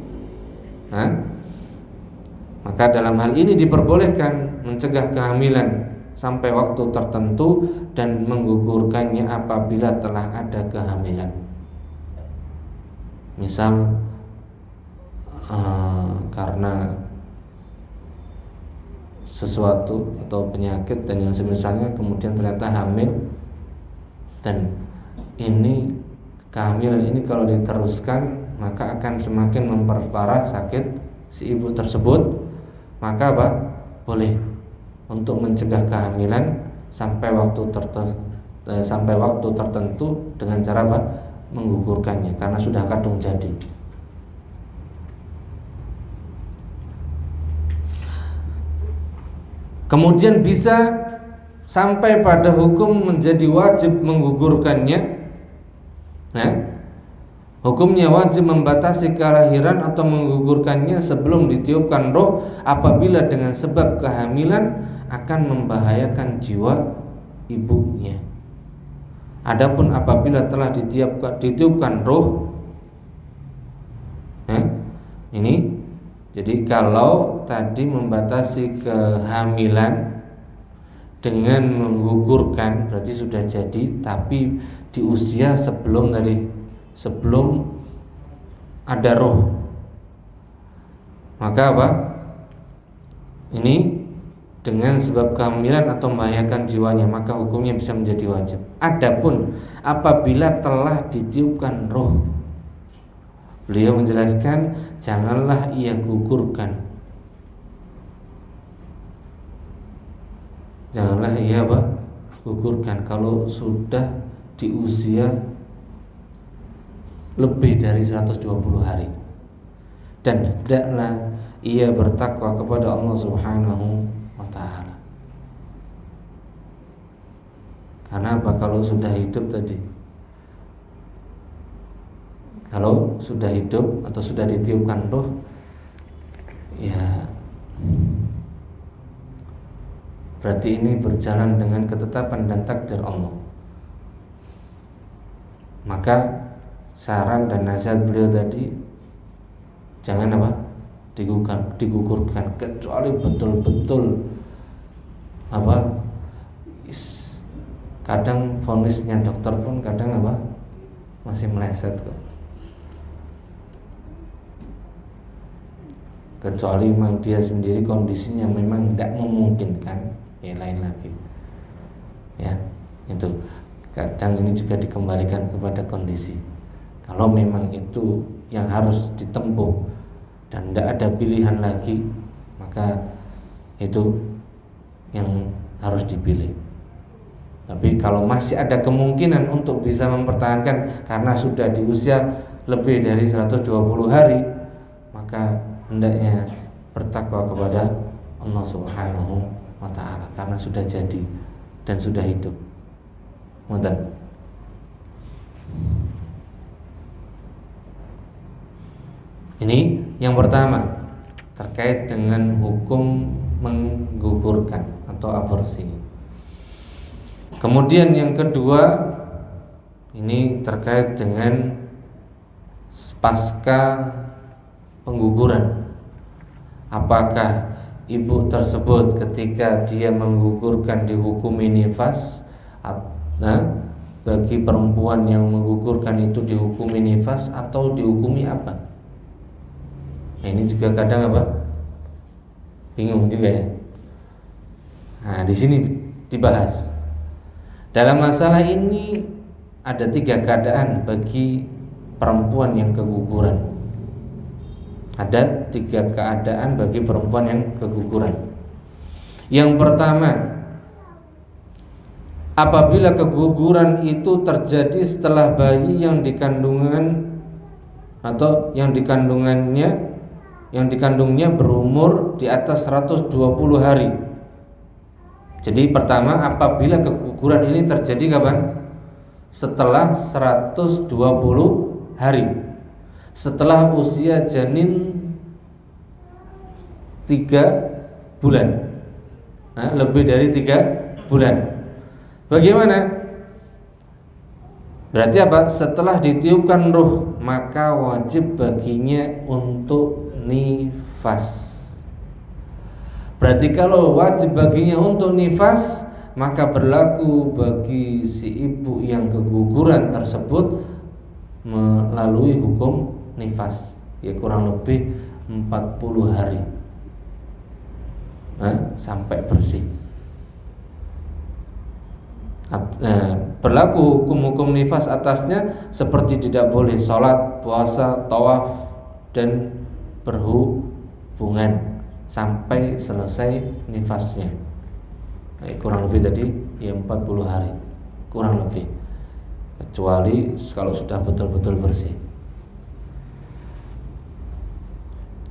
Maka dalam hal ini diperbolehkan mencegah kehamilan sampai waktu tertentu dan menggugurkannya apabila telah ada kehamilan. Misal karena sesuatu atau penyakit dan yang semisalnya, kemudian ternyata hamil, dan ini kehamilan ini kalau diteruskan maka akan semakin memperparah sakit si ibu tersebut, maka boleh untuk mencegah kehamilan sampai waktu tertentu dengan cara menggugurkannya karena sudah kadung jadi. Kemudian bisa sampai pada hukum menjadi wajib menggugurkannya. Hukumnya wajib membatasi kelahiran atau menggugurkannya sebelum ditiupkan roh apabila dengan sebab kehamilan akan membahayakan jiwa ibunya. Adapun apabila telah ditiupkan roh, ini jadi kalau tadi membatasi kehamilan dengan menggugurkan berarti sudah jadi, tapi di usia sebelum ada roh, maka ini dengan sebab kehamilan atau membahayakan jiwanya, maka hukumnya bisa menjadi wajib. Adapun apabila telah ditiupkan roh, beliau menjelaskan janganlah ia gugurkan. Janganlah ia gugurkan kalau sudah di usia lebih dari 120 hari, dan hendaklah ia bertakwa kepada Allah Subhanahu wa ta'ala. Karena kalau sudah hidup tadi, kalau sudah hidup atau sudah ditiupkan roh, ya berarti ini berjalan dengan ketetapan dan takdir Allah. Maka saran dan nasihat beliau tadi, jangan digugurkan kecuali betul-betul kadang vonisnya dokter pun kadang masih meleset kok. Kecuali memang dia sendiri kondisinya memang tidak memungkinkan, ya lain lagi. Ya, itu kadang ini juga dikembalikan kepada kondisi. Kalau memang itu yang harus ditempuh dan tidak ada pilihan lagi, maka itu yang harus dipilih. Tapi kalau masih ada kemungkinan untuk bisa mempertahankan karena sudah di usia lebih dari 120 hari, maka hendaknya bertakwa kepada Allah Subhanahu wa ta'ala karena sudah jadi dan sudah hidup. Mudah. Ini yang pertama terkait dengan hukum menggugurkan atau aborsi. Kemudian yang kedua ini terkait dengan pasca pengguguran. Apakah ibu tersebut ketika dia menggugurkan dihukumi nifas? Bagi perempuan yang menggugurkan itu dihukumi nifas atau dihukumi apa? Nah, ini juga kadang bingung juga ya. Nah, di sini dibahas. Dalam masalah ini ada 3 keadaan bagi perempuan yang keguguran. Ada 3 keadaan bagi perempuan yang keguguran. Yang pertama, apabila keguguran itu terjadi setelah bayi yang dikandungnya berumur di atas 120 hari. Jadi pertama, apabila keguguran ini terjadi kapan? Setelah 120 hari. Setelah usia janin 3 bulan. Lebih dari 3 bulan. Bagaimana? Berarti apa? Setelah ditiupkan ruh, maka wajib baginya untuk nifas. Berarti kalau wajib baginya untuk nifas, maka berlaku bagi si ibu yang keguguran tersebut melalui hukum nifas, ya kurang lebih 40 hari sampai bersih. Berlaku hukum-hukum nifas atasnya seperti tidak boleh sholat, puasa, tawaf, dan berhubungan sampai selesai nifasnya. Kurang lebih tadi ya 40 hari kurang lebih, kecuali kalau sudah betul-betul bersih.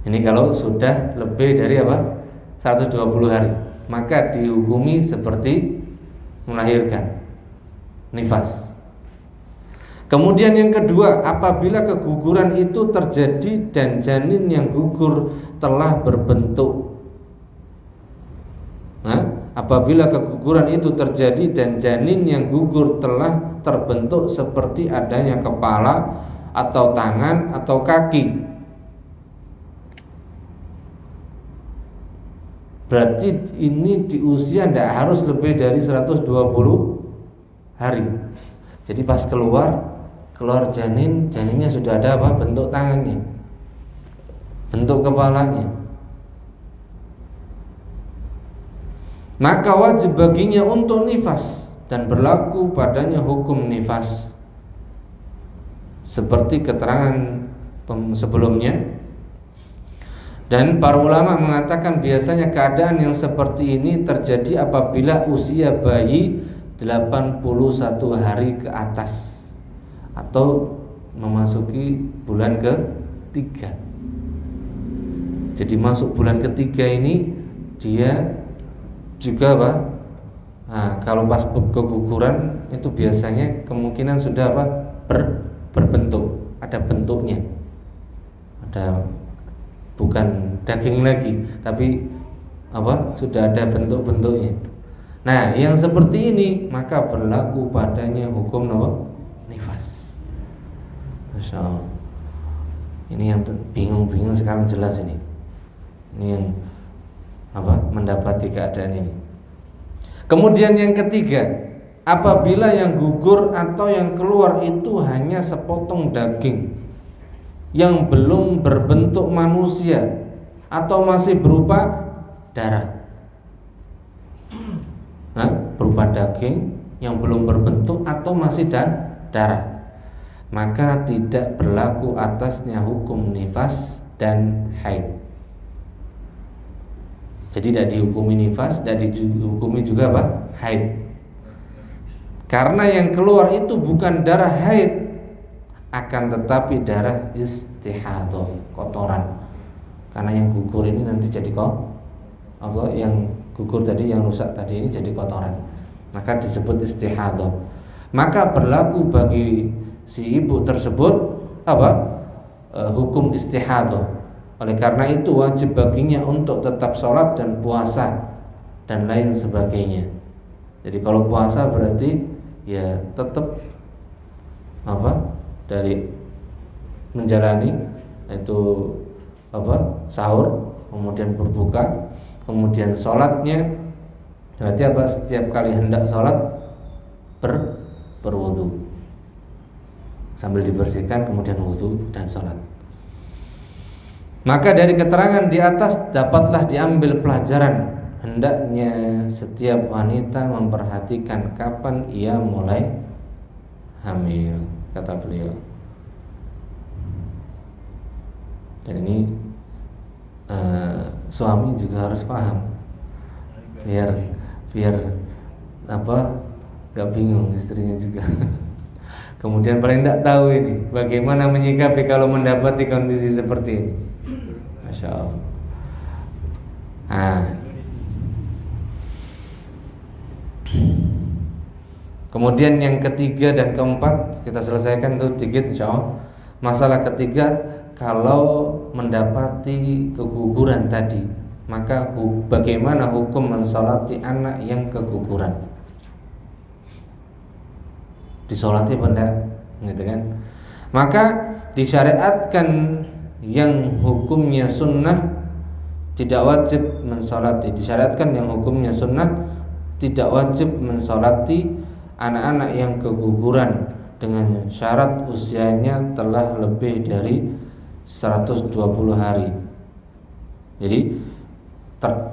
Ini kalau sudah lebih dari 120 hari, maka dihukumi seperti melahirkan, nifas. Kemudian yang kedua, apabila keguguran itu terjadi dan janin yang gugur telah berbentuk. Apabila keguguran itu terjadi dan janin yang gugur telah terbentuk seperti adanya kepala atau tangan atau kaki, berarti ini di usia tidak harus lebih dari 120 hari. Jadi pas keluar janinnya sudah ada bentuk tangannya, bentuk kepalanya, maka wajib baginya untuk nifas dan berlaku padanya hukum nifas seperti keterangan sebelumnya. Dan para ulama mengatakan biasanya keadaan yang seperti ini terjadi apabila usia bayi 81 hari ke atas atau memasuki bulan ke-3. Jadi masuk bulan ke-3 ini dia juga kalau pas keguguran itu biasanya kemungkinan sudah berbentuk, ada bentuknya, ada bukan daging lagi, tapi sudah ada bentuk-bentuknya. Nah, yang seperti ini maka berlaku padanya hukum nifas. Masya Allah. Ini yang bingung-bingung sekarang jelas ini. Ini yang mendapati keadaan ini. Kemudian yang ketiga, apabila yang gugur atau yang keluar itu hanya sepotong daging yang belum berbentuk manusia atau masih berupa darah, berupa daging yang belum berbentuk atau masih darah, maka tidak berlaku atasnya hukum nifas dan haid. Jadi tidak dihukumi nifas, tidak dihukumi juga haid. Karena yang keluar itu bukan darah haid, akan tetapi darah istihadah, kotoran. Karena yang gugur ini nanti jadi yang gugur tadi, yang rusak tadi ini jadi kotoran, maka disebut istihadah. Maka berlaku bagi si ibu tersebut hukum istihadah. Oleh karena itu wajib baginya untuk tetap sholat dan puasa dan lain sebagainya. Jadi kalau puasa berarti ya tetap dari menjalani itu sahur, kemudian berbuka, kemudian sholatnya berarti setiap kali hendak sholat berwudu, sambil dibersihkan kemudian wudu dan sholat. Maka dari keterangan di atas dapatlah diambil pelajaran hendaknya setiap wanita memperhatikan kapan ia mulai hamil, kata beliau. Dan ini suami juga harus paham, biar gak bingung istrinya juga. Kemudian paling tidak tahu ini bagaimana menyikapi kalau mendapati kondisi seperti ini. Masya Allah. Kemudian yang ketiga dan keempat kita selesaikan tuh dikit insya Allah. Masalah ketiga, kalau mendapati keguguran tadi, maka bagaimana hukum mensolati anak yang keguguran? Disolati apa enggak? gitu kan. Maka disyariatkan yang hukumnya sunnah tidak wajib mensolati, disyariatkan yang hukumnya sunnah tidak wajib mensolati anak-anak yang keguguran dengan syarat usianya telah lebih dari 120 hari. Jadi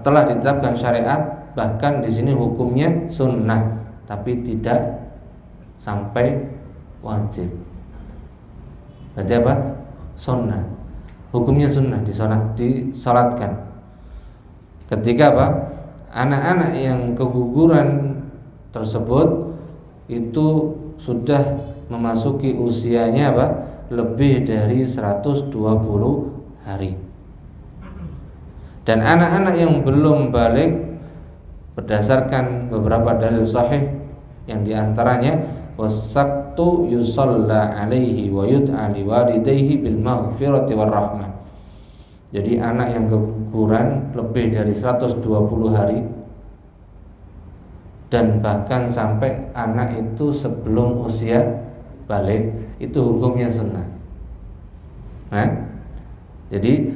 telah ditetapkan syariat, bahkan di sini hukumnya sunnah tapi tidak sampai wajib. Berarti apa? Sunnah. Hukumnya sunnah, disolatkan. Ketika apa? Anak-anak yang keguguran tersebut itu sudah memasuki usianya apa? Lebih dari 120 hari. Dan anak-anak yang belum balik berdasarkan beberapa dalil sahih yang diantaranya wasaktu yusalla alaihi wa yud'a liwalidayhi bil maghfirati war rahmah. Jadi anak yang keguguran lebih dari 120 hari dan bahkan sampai anak itu sebelum usia balik, itu hukumnya sunnah. Nah, jadi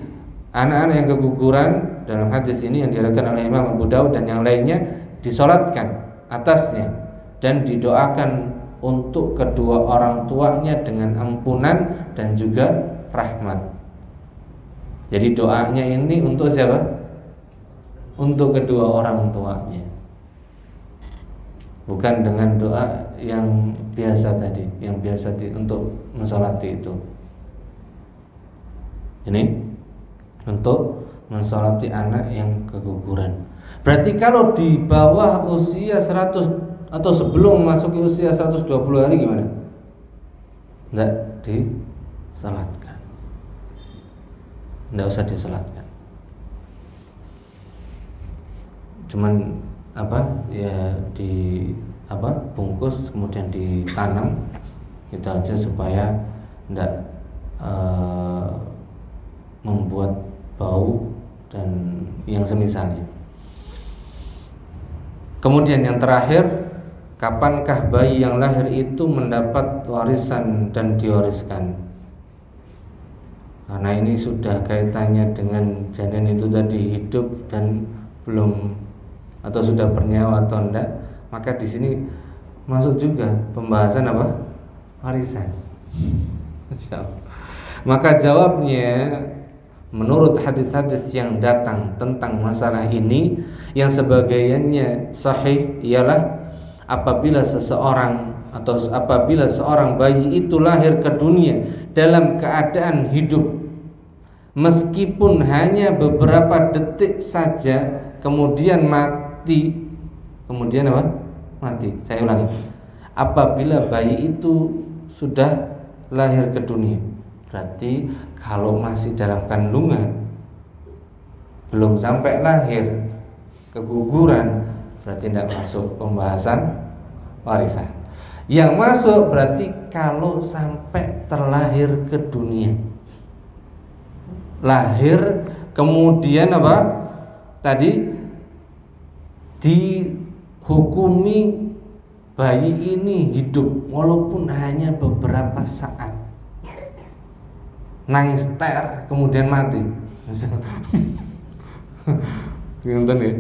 anak-anak yang keguguran dalam hadis ini yang diriwayatkan oleh Imam Abu Daud dan yang lainnya disolatkan atasnya dan didoakan untuk kedua orang tuanya dengan ampunan dan juga rahmat. Jadi doanya ini untuk siapa? Untuk kedua orang tuanya. Bukan dengan doa yang biasa tadi, yang biasa untuk mensolati itu. Ini untuk mensolati anak yang keguguran. Berarti kalau di bawah usia 100 atau sebelum memasuki usia 120 hari gimana? Tidak disalatkan. Tidak usah disalatkan. Cuman ya bungkus kemudian ditanam itu aja supaya tidak membuat bau dan yang semisalnya. Kemudian yang terakhir, kapankah bayi yang lahir itu mendapat warisan dan diwariskan? Karena ini sudah kaitannya dengan janin itu tadi hidup dan belum atau sudah bernyawa atau enggak, maka di sini masuk juga pembahasan apa? Warisan. Maka jawabnya menurut hadis-hadis yang datang tentang masalah ini yang sebagiannya sahih ialah apabila seorang bayi itu lahir ke dunia dalam keadaan hidup meskipun hanya beberapa detik saja kemudian mati. Saya ulangi. Apabila bayi itu sudah lahir ke dunia, berarti kalau masih dalam kandungan belum sampai lahir keguguran, berarti tidak masuk pembahasan warisan. Yang masuk berarti kalau sampai terlahir ke dunia, lahir kemudian tadi dihukumi bayi ini hidup walaupun hanya beberapa saat, nangis ter kemudian mati. Nonton ya?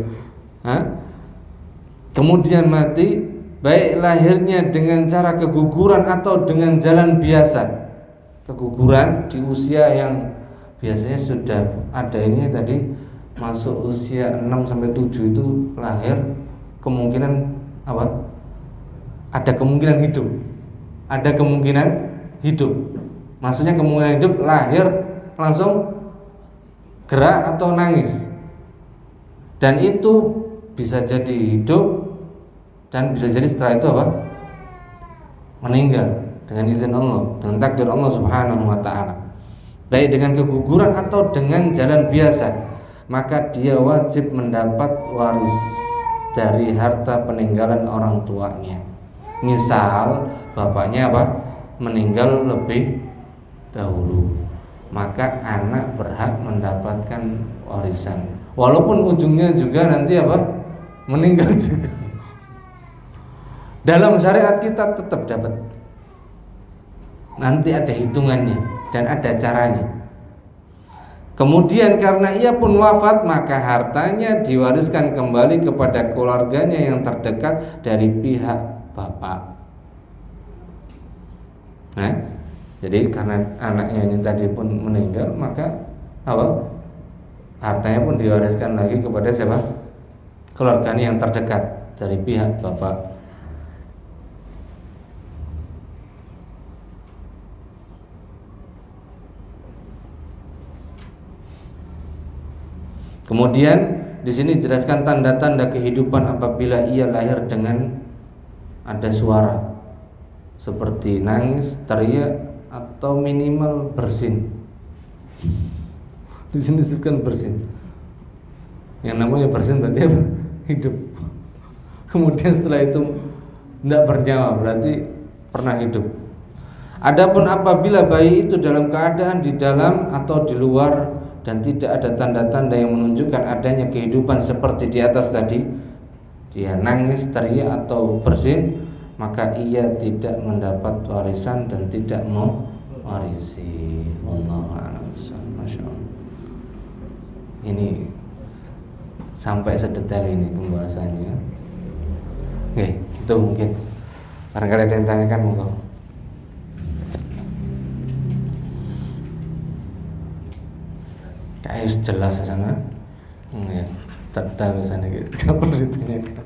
Kemudian mati, baik lahirnya dengan cara keguguran atau dengan jalan biasa. Keguguran di usia yang biasanya sudah ada ini tadi masuk usia 6 sampai 7 itu lahir, kemungkinan ada kemungkinan hidup. Ada kemungkinan hidup. Maksudnya kemungkinan hidup lahir langsung gerak atau nangis. Dan itu bisa jadi hidup dan bisa jadi setelah itu meninggal dengan izin Allah, dengan takdir Allah Subhanahu wa taala. Baik dengan keguguran atau dengan jalan biasa, maka dia wajib mendapat waris dari harta peninggalan orang tuanya. Misal bapaknya meninggal lebih dahulu, maka anak berhak mendapatkan warisan. Walaupun ujungnya juga nanti meninggal juga. Dalam syariat kita tetap dapat. nanti ada hitungannya dan ada caranya. Kemudian karena ia pun wafat, maka hartanya diwariskan kembali kepada keluarganya yang terdekat dari pihak bapak. Nah, jadi karena anaknya ini tadi pun meninggal, maka apa? Hartanya pun diwariskan lagi kepada siapa? Keluarganya yang terdekat dari pihak bapak. Kemudian di sini dijelaskan tanda-tanda kehidupan apabila ia lahir dengan ada suara seperti nangis, teriak, atau minimal bersin. Di sini disebutkan bersin. Yang namanya bersin berarti apa? Hidup. Kemudian setelah itu tidak bernyawa, berarti pernah hidup. Adapun apabila bayi itu dalam keadaan di dalam atau di luar dan tidak ada tanda-tanda yang menunjukkan adanya kehidupan seperti di atas tadi, dia nangis, teriak, atau bersin, maka ia tidak mendapat warisan dan tidak mau warisi. Wallahu a'lam. Masya Allah. Ini sampai sedetail ini pembahasannya. Oke, itu mungkin barangkali ada yang tanyakan, monggo. Kayak jelas sana, ya, detail sana gitu. Jangan perlu ditanyakan.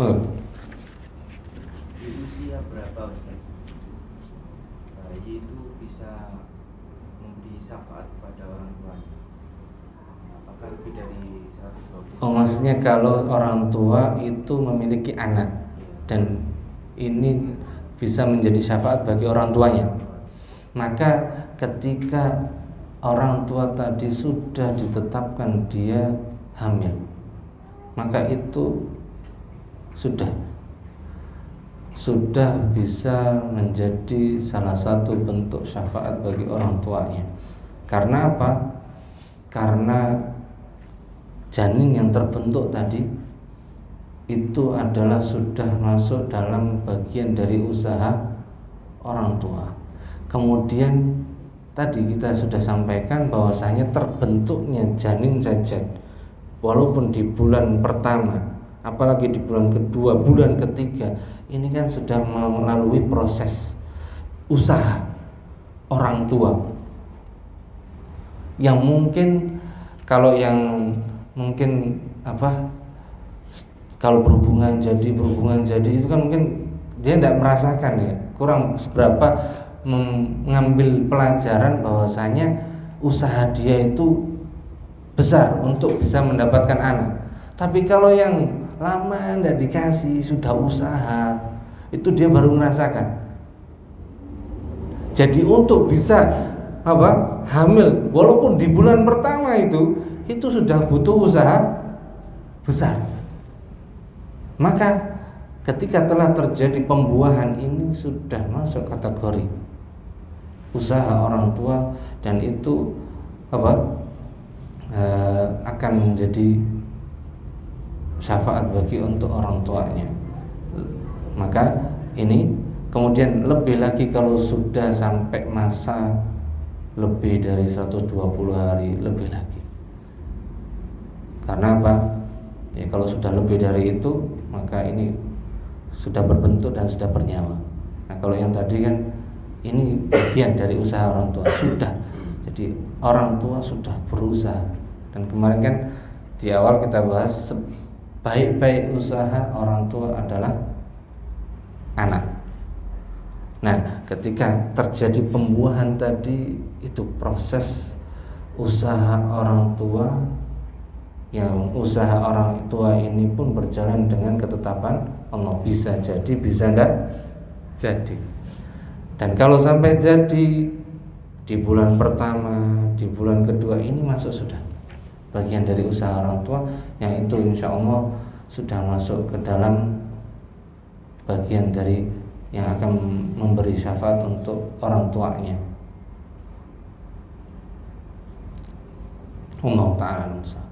Oh. Di usia berapa Ustaz bayi itu bisa memberi syafaat kepada orang tuanya? Apakah lebih dari 120? Oh, maksudnya kalau orang tua itu memiliki anak dan ini bisa menjadi syafaat bagi orang tuanya, maka ketika orang tua tadi sudah ditetapkan dia hamil, maka itu sudah bisa menjadi salah satu bentuk syafaat bagi orang tuanya. Karena apa? Karena janin yang terbentuk tadi itu adalah sudah masuk dalam bagian dari usaha orang tua. Kemudian tadi kita sudah sampaikan bahwasanya terbentuknya janin cacat walaupun di bulan pertama, apalagi di bulan kedua, bulan ketiga, ini kan sudah melalui proses usaha orang tua yang mungkin kalau yang mungkin apa, kalau berhubungan jadi itu kan mungkin dia tidak merasakan, ya, kurang seberapa mengambil pelajaran bahwasanya usaha dia itu besar untuk bisa mendapatkan anak. Tapi kalau yang lama tidak dikasih, sudah usaha, itu dia baru merasakan. Jadi untuk bisa apa, hamil walaupun di bulan pertama itu sudah butuh usaha besar. Maka ketika telah terjadi pembuahan, ini sudah masuk kategori usaha orang tua dan itu apa, akan menjadi syafaat bagi untuk orang tuanya. Maka ini kemudian lebih lagi kalau sudah sampai masa lebih dari 120 hari lebih lagi. Karena apa? Ya, kalau sudah lebih dari itu maka ini sudah berbentuk dan sudah bernyawa. Nah, kalau yang tadi kan ini bagian dari usaha orang tua sudah. Jadi orang tua sudah berusaha. Dan kemarin kan di awal kita bahas sebaik-baik usaha orang tua adalah anak. Nah, ketika terjadi pembuahan tadi, itu proses usaha orang tua, yang usaha orang tua ini pun berjalan dengan ketetapan Allah. Bisa jadi, bisa enggak jadi. Dan kalau sampai jadi di bulan pertama, di bulan kedua, ini masuk sudah bagian dari usaha orang tua, yang itu insya Allah sudah masuk ke dalam bagian dari yang akan memberi syafaat untuk orang tuanya. Allah Ta'ala Nusa.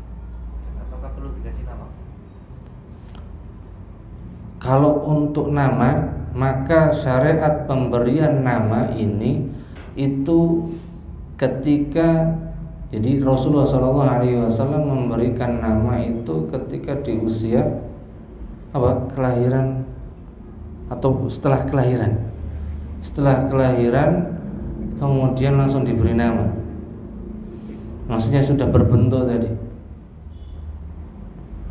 Apakah perlu dikasih nama? Kalau untuk nama maka syariat pemberian nama ini itu ketika jadi Rasulullah SAW memberikan nama itu ketika di usia kelahiran atau setelah kelahiran. Setelah kelahiran kemudian langsung diberi nama. Maksudnya sudah berbentuk tadi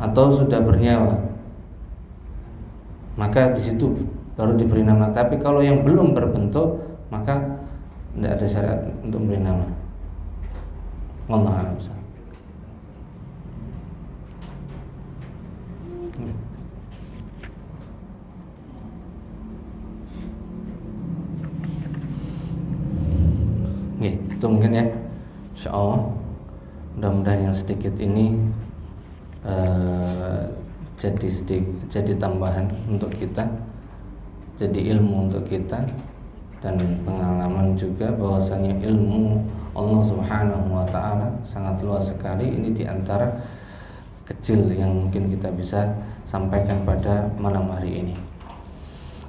atau sudah bernyawa. Maka di situ baru diberi nama. Tapi kalau yang belum berbentuk maka tidak ada syariat untuk memberi nama. Wallahu a'lam. Itu mungkin ya, insyaallah mudah-mudahan yang sedikit ini jadi tambahan untuk kita, jadi ilmu untuk kita, dan pengalaman juga bahwasanya ilmu Allah Subhanahu wa taala sangat luas sekali. Ini diantara kecil yang mungkin kita bisa sampaikan pada malam hari ini.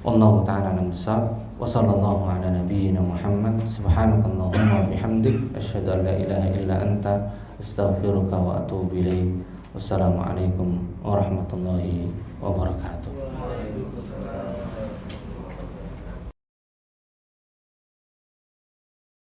Allah taala alam bisawab. Wa sallallahu ala nabiyyina Muhammad. Subhanakallahumma wa bihamdik asyhadu an la ilaha illa anta astaghfiruka wa atubu ilaik. Wassalamualaikum warahmatullahi wabarakatuh.